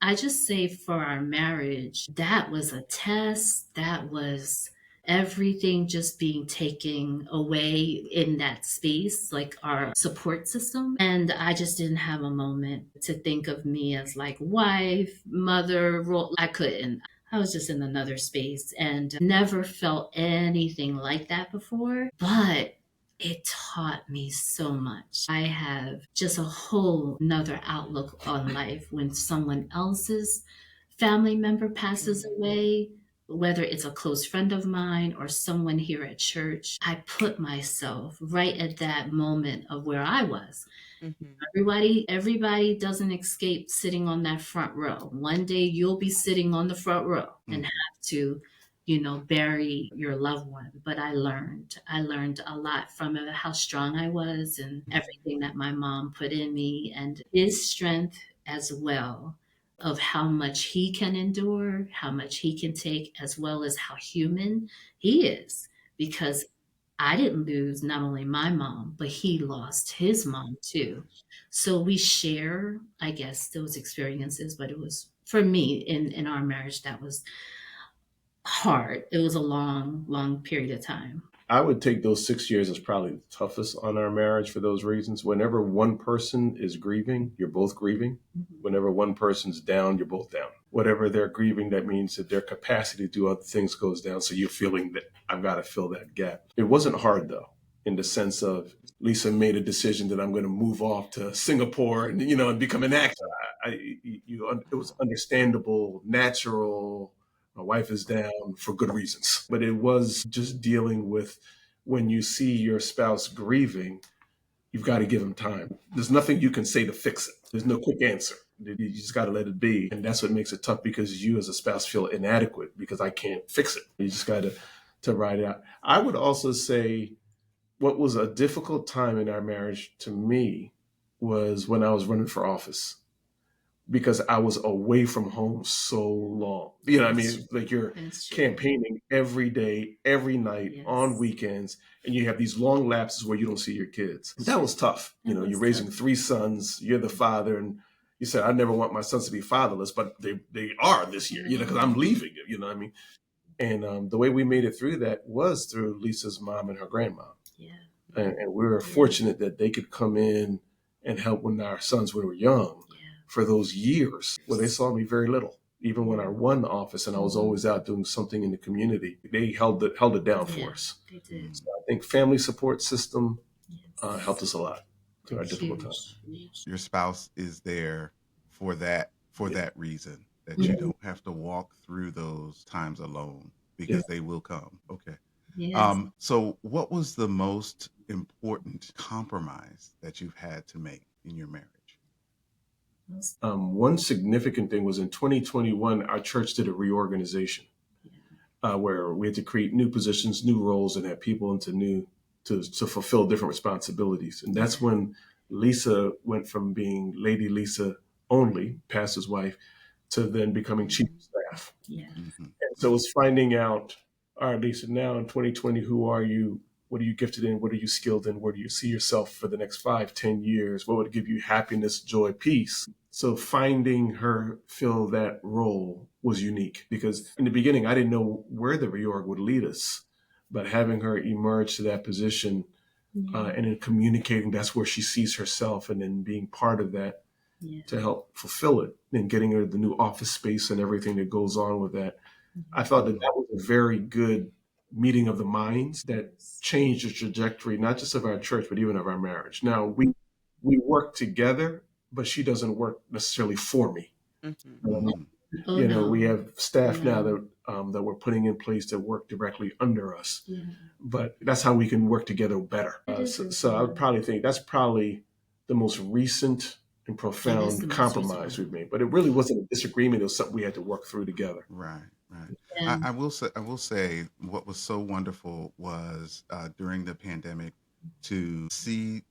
Speaker 4: I just say for our marriage, that was a test. That was everything just being taken away in that space, like our support system. And I just didn't have a moment to think of me as like wife, mother, role. I couldn't. I was just in another space and never felt anything like that before. But it taught me so much. I have just a whole nother outlook on life when someone else's family member passes
Speaker 1: Mhm.
Speaker 4: away. whether it's a close friend of mine or someone here at church, I put myself right at that moment of where I was.
Speaker 1: Mhm.
Speaker 4: Everybody doesn't escape sitting on that front row. One day you'll be sitting on the front row and
Speaker 2: Mhm.
Speaker 4: have to, bury your loved one. But I learned a lot from it, how strong I was and everything that my mom put in me, and his strength as well, of how much he can endure, how much he can take, as well as how human he is. Because I didn't lose not only my mom, but he lost his mom too. So we share, I guess, those experiences, but it was for me in our marriage that was hard. It was a long, long period of time.
Speaker 3: I would take those 6 years as probably the toughest on our marriage for those reasons. Whenever one person is grieving, you're both grieving.
Speaker 4: Mhm.
Speaker 3: Whenever one person's down, you're both down. Whatever they're grieving, that means that their capacity to do other things goes down. So you're feeling that I've got to fill that gap. It wasn't hard though, in the sense of Lisa made a decision that I'm going to move off to Singapore and and become an actor. It was understandable, natural. My wife is down for good reasons. But it was just dealing with when you see your spouse grieving, you've got to give them time. There's nothing you can say to fix it. There's no quick answer. You just got to let it be. And that's what makes it tough because you as a spouse feel inadequate because I can't fix it. You just got to ride it out. I would also say what was a difficult time in our marriage to me was when I was running for office because I was away from home so long. I mean, like you're
Speaker 4: That's true.
Speaker 3: campaigning every day, every night, on
Speaker 4: Yes.
Speaker 3: weekends, and you have these long lapses where you don't see your kids. That was tough.
Speaker 4: That
Speaker 3: You're
Speaker 4: was
Speaker 3: raising
Speaker 4: tough.
Speaker 3: 3 sons, you're the father, and you said, I never want my sons to be fatherless, but they are this year, because I'm leaving, what I mean? And the way we made it through that was through Lisa's mom and her grandma.
Speaker 4: Yeah.
Speaker 3: And we were
Speaker 4: Yeah.
Speaker 3: fortunate that they could come in and help when our sons were young
Speaker 4: Yeah.
Speaker 3: for those years where they saw me very little. Even when I won the office and I was always out doing something in the community, they held it down
Speaker 4: Yeah.
Speaker 3: for us.
Speaker 4: They did.
Speaker 3: So I think family support system
Speaker 4: Yes.
Speaker 3: helped us a lot through our difficult time.
Speaker 4: Huge.
Speaker 2: Your spouse is there for
Speaker 3: Yeah,
Speaker 2: that reason, that you
Speaker 3: yeah,
Speaker 4: Mhm.
Speaker 2: don't have to walk through those times alone,
Speaker 3: yeah.
Speaker 2: because they will come. Okay.
Speaker 4: Yes.
Speaker 2: So what was the most important compromise that you've had to make in your marriage?
Speaker 3: One significant thing was in 2021, our church did a reorganization where we had to create new positions, new roles, and have people to fulfill different responsibilities. And that's when Lisa went from being Lady Lisa only, pastor's wife, to then becoming chief of staff.
Speaker 4: Yeah.
Speaker 2: Hmm.
Speaker 3: And so it's finding out, all right, Lisa, now in 2020, who are you? What are you gifted in? What are you skilled in? Where do you see yourself for the next 5, 10 years? What would give you happiness, joy, peace? So finding her fill that role was unique because in the beginning, I didn't know where the reorg would lead us. But having her emerge to that position and in communicating, that's where she sees herself, and then being part of that
Speaker 4: Yeah.
Speaker 3: to help fulfill it and getting her the new office space and everything that goes on with that. I thought that
Speaker 2: Hmm.
Speaker 3: that was a very good meeting of the minds that changed the trajectory, not just of our church, but even of our marriage. Now we work together, but she doesn't work necessarily for me.
Speaker 1: Mhm.
Speaker 2: Hmm.
Speaker 4: Oh no.
Speaker 3: We have staff now
Speaker 4: No.
Speaker 3: that we're putting in place that work directly under us,
Speaker 4: Yeah.
Speaker 3: but that's how we can work together better.
Speaker 4: That is
Speaker 3: So I would probably think that's probably the most recent and
Speaker 4: That is the
Speaker 3: profound
Speaker 4: most recent
Speaker 3: compromise
Speaker 4: one.
Speaker 3: we've made. But it really wasn't a disagreement; it was something we had to work through together.
Speaker 2: Right, right.
Speaker 4: And
Speaker 2: I will say what was so wonderful was during the pandemic to see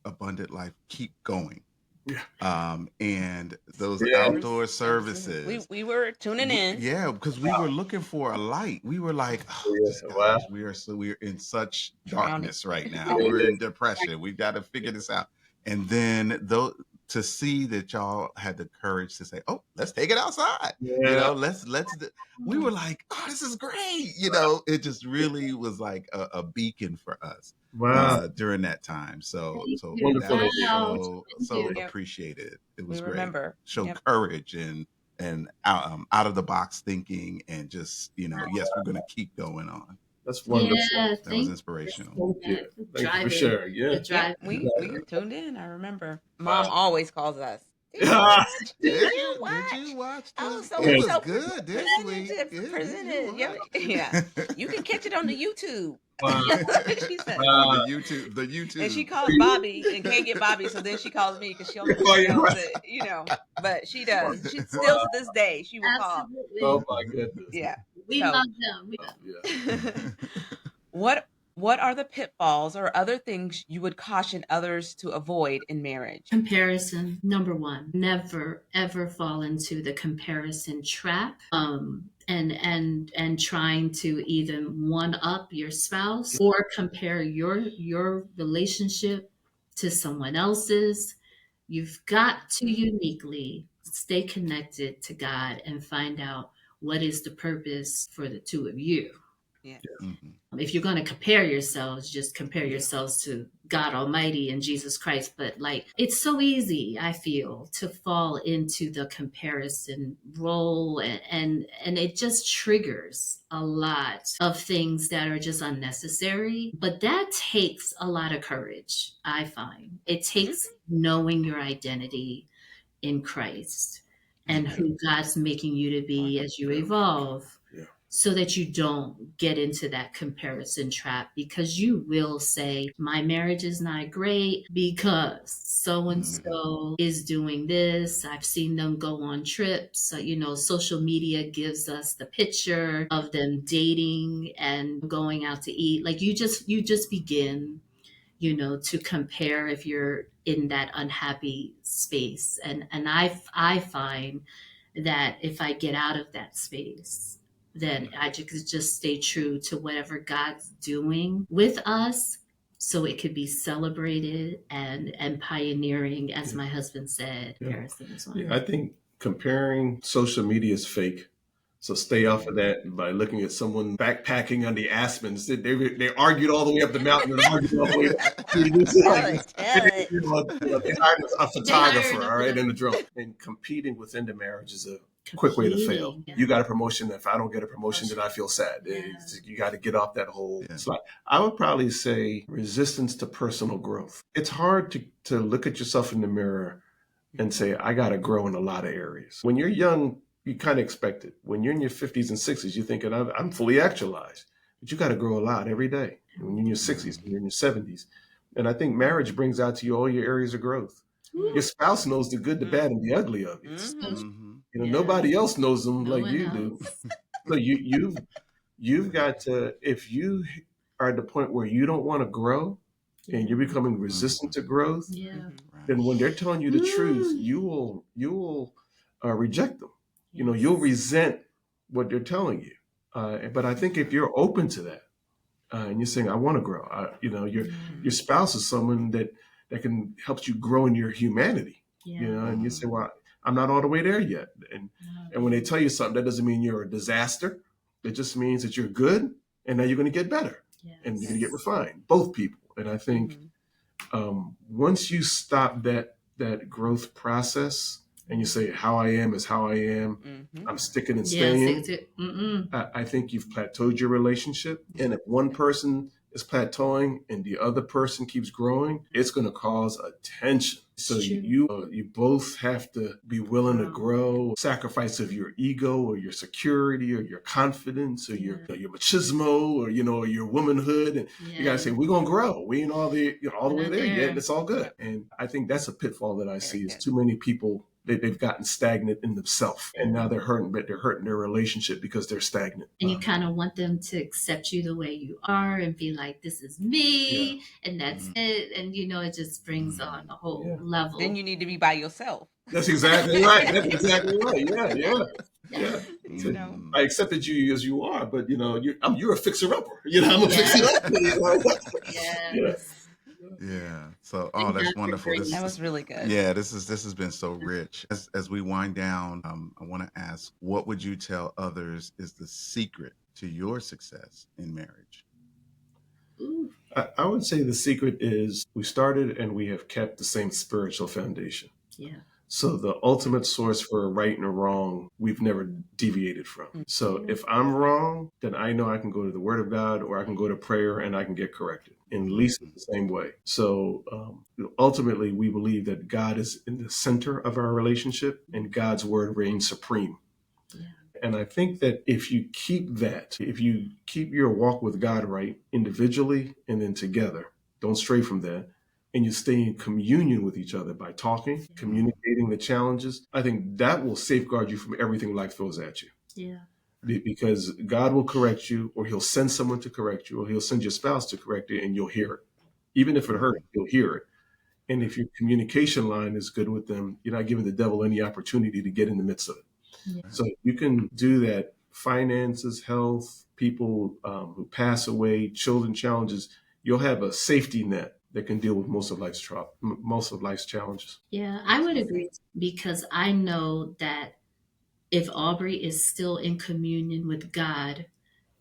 Speaker 2: Abundant Life keep going.
Speaker 3: Yeah,
Speaker 2: And those
Speaker 3: yeah,
Speaker 1: It was
Speaker 2: outdoor
Speaker 1: it was we
Speaker 2: services,
Speaker 1: we were tuning in.
Speaker 2: yeah, because we were looking for a light. We were like, oh, just
Speaker 3: yeah. Wow.
Speaker 2: gosh, we're in such
Speaker 1: Drowning.
Speaker 2: darkness right now. We're in depression. We've got to figure this out. And then though, to see that y'all had the courage to say, oh, let's take it outside.
Speaker 3: Yeah.
Speaker 2: We were like, oh, this is great. It just really was like a beacon for us
Speaker 3: Wow.
Speaker 2: during that time. So that
Speaker 3: Wonderful.
Speaker 2: was
Speaker 4: wow. Thank
Speaker 2: so
Speaker 4: you.
Speaker 1: Yep,
Speaker 2: appreciated. It
Speaker 1: we
Speaker 2: was great.
Speaker 1: remember.
Speaker 2: Show
Speaker 1: Yep.
Speaker 2: courage and out of the box thinking, and just yes, we're going to keep going on.
Speaker 3: That's
Speaker 2: So
Speaker 3: wonderful.
Speaker 4: Yeah,
Speaker 2: that was
Speaker 4: thank
Speaker 2: inspirational.
Speaker 3: Yeah.
Speaker 4: you.
Speaker 3: Thank you for sharing. Yeah.
Speaker 1: Yep,
Speaker 4: Driving.
Speaker 1: we tuned in. I remember. Mom
Speaker 3: Wow.
Speaker 1: always calls us. Did you watch? Did
Speaker 2: Did
Speaker 1: you
Speaker 2: you? Did
Speaker 1: watch?
Speaker 2: you watch
Speaker 1: Oh,
Speaker 2: the?
Speaker 1: so
Speaker 2: It
Speaker 1: it's
Speaker 2: was
Speaker 1: so
Speaker 2: good this week. You
Speaker 1: presented. Yeah, yeah.
Speaker 2: watch?
Speaker 1: You can catch it on the YouTube.
Speaker 3: Wow.
Speaker 1: She says.
Speaker 2: On
Speaker 3: Uh,
Speaker 2: the
Speaker 1: And she
Speaker 2: YouTube.
Speaker 1: calls Bobby and can't get Bobby, so then she calls me because she
Speaker 3: you're
Speaker 1: knows
Speaker 3: right.
Speaker 1: that, but she does. She still
Speaker 3: Wow.
Speaker 1: to this day she will call.
Speaker 3: Oh
Speaker 4: Absolutely.
Speaker 3: my goodness.
Speaker 1: Yeah.
Speaker 4: We
Speaker 1: So
Speaker 4: love them.
Speaker 3: Yeah.
Speaker 1: what are the pitfalls or other things you would caution others to avoid in marriage?
Speaker 4: Comparison, number one. Never ever fall into the comparison trap. And trying to either one up your spouse or compare your relationship to someone else's. You've got to
Speaker 1: Mhm.
Speaker 4: uniquely stay connected to God and find out what is the purpose for the two of you.
Speaker 1: Yeah.
Speaker 2: Mhm.
Speaker 4: If you're going to compare yourselves, just compare yourselves to God Almighty and Jesus Christ. But like, it's so easy, I feel, to fall into the comparison role, and it just triggers a lot of things that are just unnecessary. But that takes a lot of courage, I find. It
Speaker 1: Mhm.
Speaker 4: takes knowing your identity in Christ and
Speaker 2: Mhm.
Speaker 4: who God's making you to be as you evolve,
Speaker 3: Yeah.
Speaker 4: so that you don't get into that comparison trap, because you will say, my marriage is not great because so and
Speaker 2: Mhm.
Speaker 4: so is doing this. I've seen them go on trips. So, social media gives us the picture of them dating and going out to eat. Like, you just begin, to compare if you're in that unhappy space. And I find that if I get out of that space, then I just stay true to whatever God's doing with us, so it could be celebrated and pioneering, as
Speaker 3: Yeah.
Speaker 4: my husband said.
Speaker 3: Yeah.
Speaker 4: Comparison is
Speaker 3: Yeah.
Speaker 4: one.
Speaker 3: I think comparing social media is fake. So stay off of
Speaker 2: Mhm.
Speaker 3: that by looking at someone backpacking on the Aspens. They argued all the way up the mountain and argued all the way down. It's like,
Speaker 1: Tell it, tell it.
Speaker 3: they hired a
Speaker 4: They
Speaker 3: photographer,
Speaker 4: hired
Speaker 3: all
Speaker 4: us,
Speaker 3: right,
Speaker 4: yeah.
Speaker 3: and a drone. And competing within the marriage is a quick way to fail.
Speaker 4: Competing, yeah.
Speaker 3: You got a promotion. If I don't get a promotion, then I feel sad.
Speaker 4: Yeah.
Speaker 3: You got to get off that whole
Speaker 2: Yeah.
Speaker 3: slide. I would probably say resistance to personal growth. It's hard to look at yourself in the mirror and say, I got to grow in a lot of areas. When you're young, you kind of expect it. When you're in your 50s and 60s, you're thinking, I'm fully actualized. But you got to grow a lot every day. When you're in your 60s,
Speaker 2: Mhm.
Speaker 3: when you're in your 70s. And I think marriage brings out to you all your areas of growth. Your
Speaker 1: Mhm.
Speaker 3: spouse knows the good, the bad, and the ugly of you.
Speaker 1: Mhm.
Speaker 2: Mhm.
Speaker 4: Yeah.
Speaker 3: Nobody else knows them
Speaker 4: No
Speaker 3: like
Speaker 4: one
Speaker 3: you do.
Speaker 4: else.
Speaker 3: So you've got to, if you are at the point where you don't want to grow and you're
Speaker 4: Yeah.
Speaker 3: becoming
Speaker 2: Mhm.
Speaker 3: resistant to growth,
Speaker 4: Yeah.
Speaker 1: Mhm.
Speaker 2: Right.
Speaker 3: then when they're telling you the truth, you will reject them. You'll
Speaker 4: Yes.
Speaker 3: resent what they're telling you. But I think if you're open to that and you're saying, "I want to grow," your
Speaker 1: Mhm.
Speaker 3: spouse is someone that can help you grow in your humanity.
Speaker 4: Yeah.
Speaker 3: And you say,
Speaker 2: Mhm.
Speaker 3: "Well, I'm not all the way there yet." And when they
Speaker 4: Yeah.
Speaker 3: tell you something, that doesn't mean you're a disaster. It just means that you're good, and now you're going to get better, and you're going to get
Speaker 4: Yes.
Speaker 3: refined. Both people. And I think
Speaker 1: Mhm.
Speaker 3: once you stop that growth process and you say how I am is how I am,
Speaker 1: Mhm.
Speaker 3: I'm sticking and
Speaker 4: Yes.
Speaker 3: staying,
Speaker 4: Mm-mm.
Speaker 3: I think you've plateaued your relationship. And if one person is plateauing and the other person keeps growing, it's going to cause a tension. So
Speaker 4: It's true.
Speaker 3: you both have to be willing to grow, sacrifice of your ego or your security or your confidence or your machismo or or your womanhood, and you got to
Speaker 4: Yeah.
Speaker 3: say we're going to grow. We ain't all the
Speaker 4: We're
Speaker 3: way
Speaker 4: not
Speaker 3: there yet, and
Speaker 4: there.
Speaker 3: it's all good.
Speaker 1: Yep.
Speaker 3: And I think that's a pitfall that I
Speaker 1: Very
Speaker 3: see is
Speaker 1: good.
Speaker 3: too many people they've gotten stagnant in themselves, and now
Speaker 4: Yeah.
Speaker 3: they're hurting, but they're hurting their relationship because they're stagnant.
Speaker 4: And you kind of want them to accept you the way you are and be like, this is
Speaker 3: Yeah.
Speaker 4: me, and that's
Speaker 2: Mhm.
Speaker 4: it. And, it just brings on
Speaker 2: Mhm.
Speaker 4: a whole
Speaker 3: Yeah.
Speaker 1: Then
Speaker 4: level.
Speaker 1: you need to be by yourself.
Speaker 3: That's exactly right. That's exactly right. Yeah, yeah,
Speaker 4: Yes.
Speaker 3: yeah.
Speaker 1: You
Speaker 3: So
Speaker 1: know.
Speaker 2: Mhm.
Speaker 3: I accepted you as you are, but you're a fixer upper. I'm a fixer
Speaker 4: Yes.
Speaker 3: upper. Yeah,
Speaker 4: Yes.
Speaker 2: Yeah. So, oh,
Speaker 4: Thank
Speaker 2: that's
Speaker 4: God for
Speaker 2: wonderful.
Speaker 1: That
Speaker 4: grace.
Speaker 1: was really good.
Speaker 2: Yeah, this has been so rich. As we wind down, I want to ask, what would you tell others is the secret to your success in marriage?
Speaker 4: Ooh,
Speaker 3: I would say the secret is we started and we have kept the same spiritual foundation.
Speaker 4: yeah.
Speaker 3: So the ultimate source for a right and a wrong, we've never deviated from. So if I'm wrong, then I know I can go to the Word of God, or I can go to prayer and I can get corrected. And Lisa the same way. So ultimately, we believe that God is in the center of our relationship, and God's Word reigns supreme.
Speaker 4: Yeah.
Speaker 3: And I think that if you keep that, if you keep your walk with God right, individually and then together, don't stray from that, and you stay in communion with each other by talking, communicating the challenges, I think that will safeguard you from everything life throws at you.
Speaker 4: Yeah.
Speaker 3: Because God will correct you, or he'll send someone to correct you, or he'll send your spouse to correct you, and you'll hear it. Even if it hurts, you'll hear it. And if your communication line is good with them, you're not giving the devil any opportunity to get in the midst of it. Yeah. So you can do that. Finances, health, people who pass away, children challenges, you'll have a safety net that can deal with most of life's challenges.
Speaker 4: Yeah, I would agree, because I know that if Aubrey is still in communion with God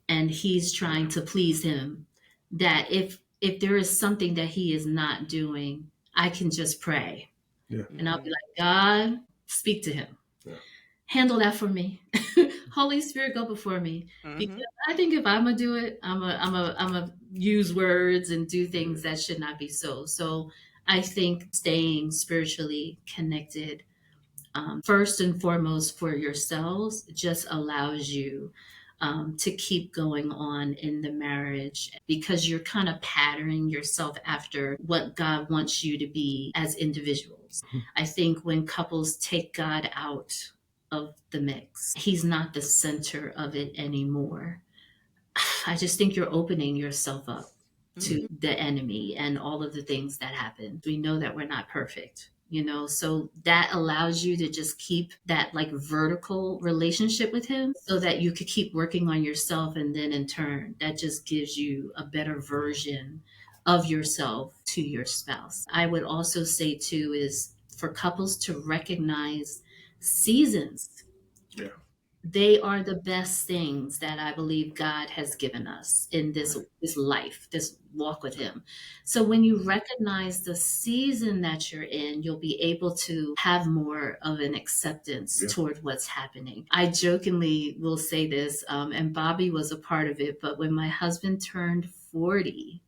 Speaker 4: and he's trying to please him, that if there is something that he is not doing, I can just pray.
Speaker 3: Yeah.
Speaker 4: And I'll be like, God, speak to him.
Speaker 3: Yeah.
Speaker 4: Handle that for me. Holy Spirit, go before me. Because I think if I'm gonna do it, I'm a use words and do things that should not be so. So I think staying spiritually connected, first and foremost for yourselves, just allows you to keep going on in the marriage, because you're kind of patterning yourself after what God wants you to be as individuals. I think when couples take God out of the mix, he's not the center of it anymore. I just think you're opening yourself up to the enemy and all of the things that happen. We know that we're not perfect, so that allows you to just keep that like vertical relationship with him, so that you could keep working on yourself, and then in turn that just gives you a better version of yourself to your spouse. I would also say too is for couples to recognize seasons.
Speaker 3: Yeah.
Speaker 4: They are the best things that I believe God has given us in this life, this walk with him. So when you recognize the season that you're in, you'll be able to have more of an acceptance toward what's happening. I jokingly will say this, and Bobby was a part of it, but when my husband turned 40,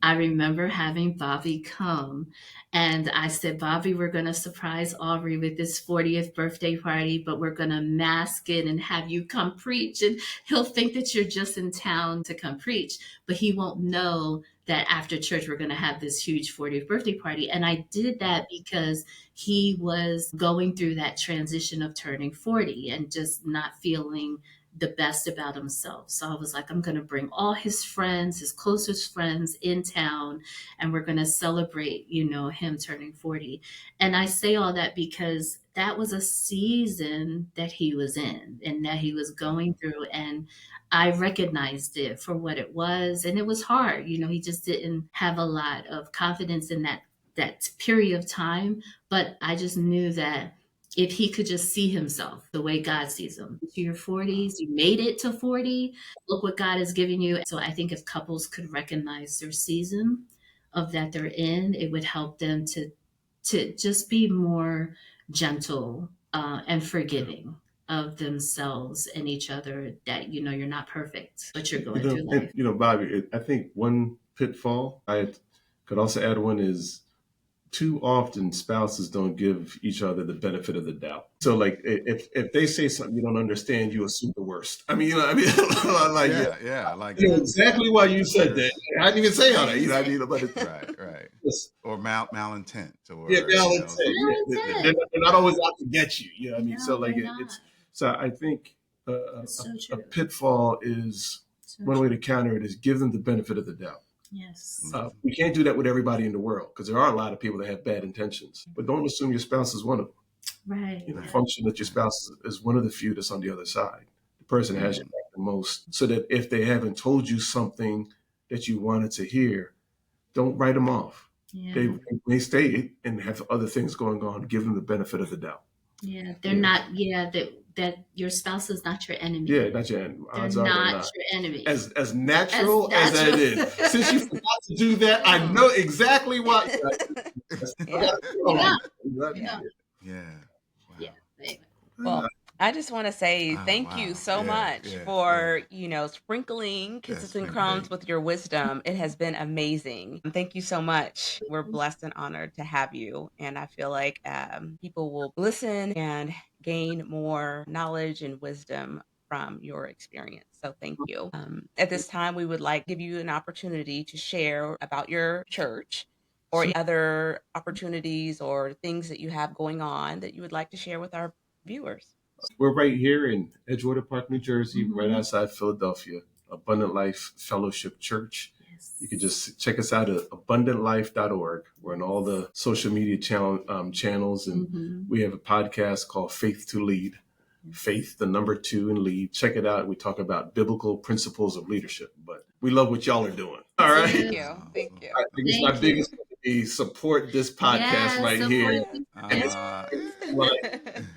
Speaker 4: I remember having Bobby come, and I said, Bobby, we're going to surprise Aubrey with this 40th birthday party, but we're going to mask it and have you come preach. And he'll think that you're just in town to come preach, but he won't know that after church, we're going to have this huge 40th birthday party. And I did that because he was going through that transition of turning 40 and just not feeling the best about himself. So I was like, I'm going to bring all his friends, his closest friends in town, and we're going to celebrate, him turning 40. And I say all that because that was a season that he was in and that he was going through. And I recognized it for what it was. And it was hard. He just didn't have a lot of confidence in that period of time. But I just knew that if he could just see himself the way God sees him. To your 40s, you made it to 40. Look what God has given you. So I think if couples could recognize their season of that they're in, it would help them to just be more gentle and forgiving of themselves and each other, that, you're not perfect, but you're going through life.
Speaker 3: And, Bobby, I think one pitfall I could also add one is, too often spouses don't give each other the benefit of the doubt. So like if they say something you don't understand, you assume the worst. I mean, like like exactly why you said that. I didn't even say all that. I mean, but it's
Speaker 2: right. Or malintent, or
Speaker 3: malintent. They're not always out to get you. I mean, no, so like it's so I think a pitfall is one way to counter it is give them the benefit of the doubt.
Speaker 4: Yes.
Speaker 3: We can't do that with everybody in the world, because there are a lot of people that have bad intentions. But don't assume your spouse is one of them.
Speaker 4: Right.
Speaker 3: Function that your spouse is one of the few that's on the other side. The person has your back the most. So that if they haven't told you something that you wanted to hear, don't write them off. Yeah. They may stay and have other things going on. Give them the benefit of the doubt.
Speaker 4: Yeah, they're not. Yeah, that your spouse is not your enemy.
Speaker 3: Yeah, not your enemy.
Speaker 4: They're not your enemy.
Speaker 3: As natural as that is. Since you forgot to do that, I know exactly why.
Speaker 2: Yeah.
Speaker 4: Yeah.
Speaker 2: Wow.
Speaker 4: Anyway.
Speaker 1: Well, I just want to say
Speaker 2: Oh,
Speaker 1: thank you
Speaker 2: wow.
Speaker 1: so
Speaker 2: Yeah.
Speaker 1: much
Speaker 2: Yeah. Yeah.
Speaker 1: for, sprinkling
Speaker 2: That's
Speaker 1: Kisses and
Speaker 2: been
Speaker 1: Crumbs
Speaker 2: great.
Speaker 1: with your wisdom. It has been amazing. Thank you so much. We're blessed and honored to have you. And I feel like people will listen and gain more knowledge and wisdom from your experience. So thank you. At this time, we would like to give you an opportunity to share about your church or other opportunities or things that you have going on that you would like to share with our viewers.
Speaker 3: We're right here in Edgewater Park, New Jersey, right
Speaker 4: Mhm.
Speaker 3: outside Philadelphia. Abundant Life Fellowship Church.
Speaker 4: Yes.
Speaker 3: You can just check us out at abundantlife.org. We're on all the social media channels, and we have a podcast called Faith to Lead. Faith, the number 2, and lead. Check it out. We talk about biblical principles of leadership, but we love what y'all are doing. All right.
Speaker 1: Thank
Speaker 4: Yes.
Speaker 1: you. Thank you.
Speaker 3: I think it's my
Speaker 4: Thank you.
Speaker 3: biggest thing to be support this podcast
Speaker 4: Yes.
Speaker 3: right
Speaker 4: Support
Speaker 3: here.
Speaker 4: this.
Speaker 3: And
Speaker 4: Yes.
Speaker 3: like,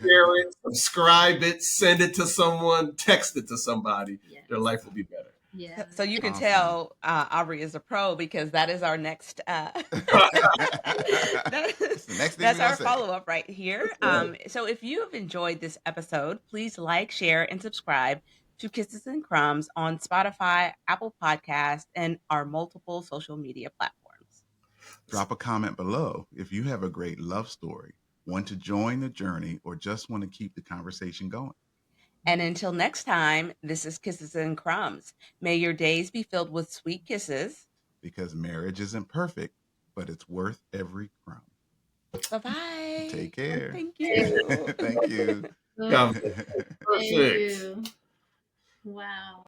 Speaker 3: share it, subscribe it, send it to someone, text it to somebody.
Speaker 4: Yes.
Speaker 3: Their life will be better.
Speaker 4: Yeah.
Speaker 1: So you can
Speaker 2: Awesome.
Speaker 1: tell Aubrey is a pro because that is our next
Speaker 2: That's the next thing
Speaker 1: that's
Speaker 2: we're
Speaker 1: our
Speaker 2: gonna say.
Speaker 1: follow-up right here. So if you have enjoyed this episode, please like, share, and subscribe to Kisses and Crumbs on Spotify, Apple Podcasts, and our multiple social media platforms.
Speaker 2: Drop a comment below if you have a great love story, want to join the journey, or just want to keep the conversation going.
Speaker 1: And until next time, this is Kisses and Crumbs. May your days be filled with sweet kisses.
Speaker 2: Because marriage isn't perfect, but it's worth every crumb.
Speaker 1: Bye-bye.
Speaker 2: Take care.
Speaker 1: Thank you.
Speaker 2: Thank you.
Speaker 3: God,
Speaker 4: Thank
Speaker 3: perfect.
Speaker 4: you. Wow.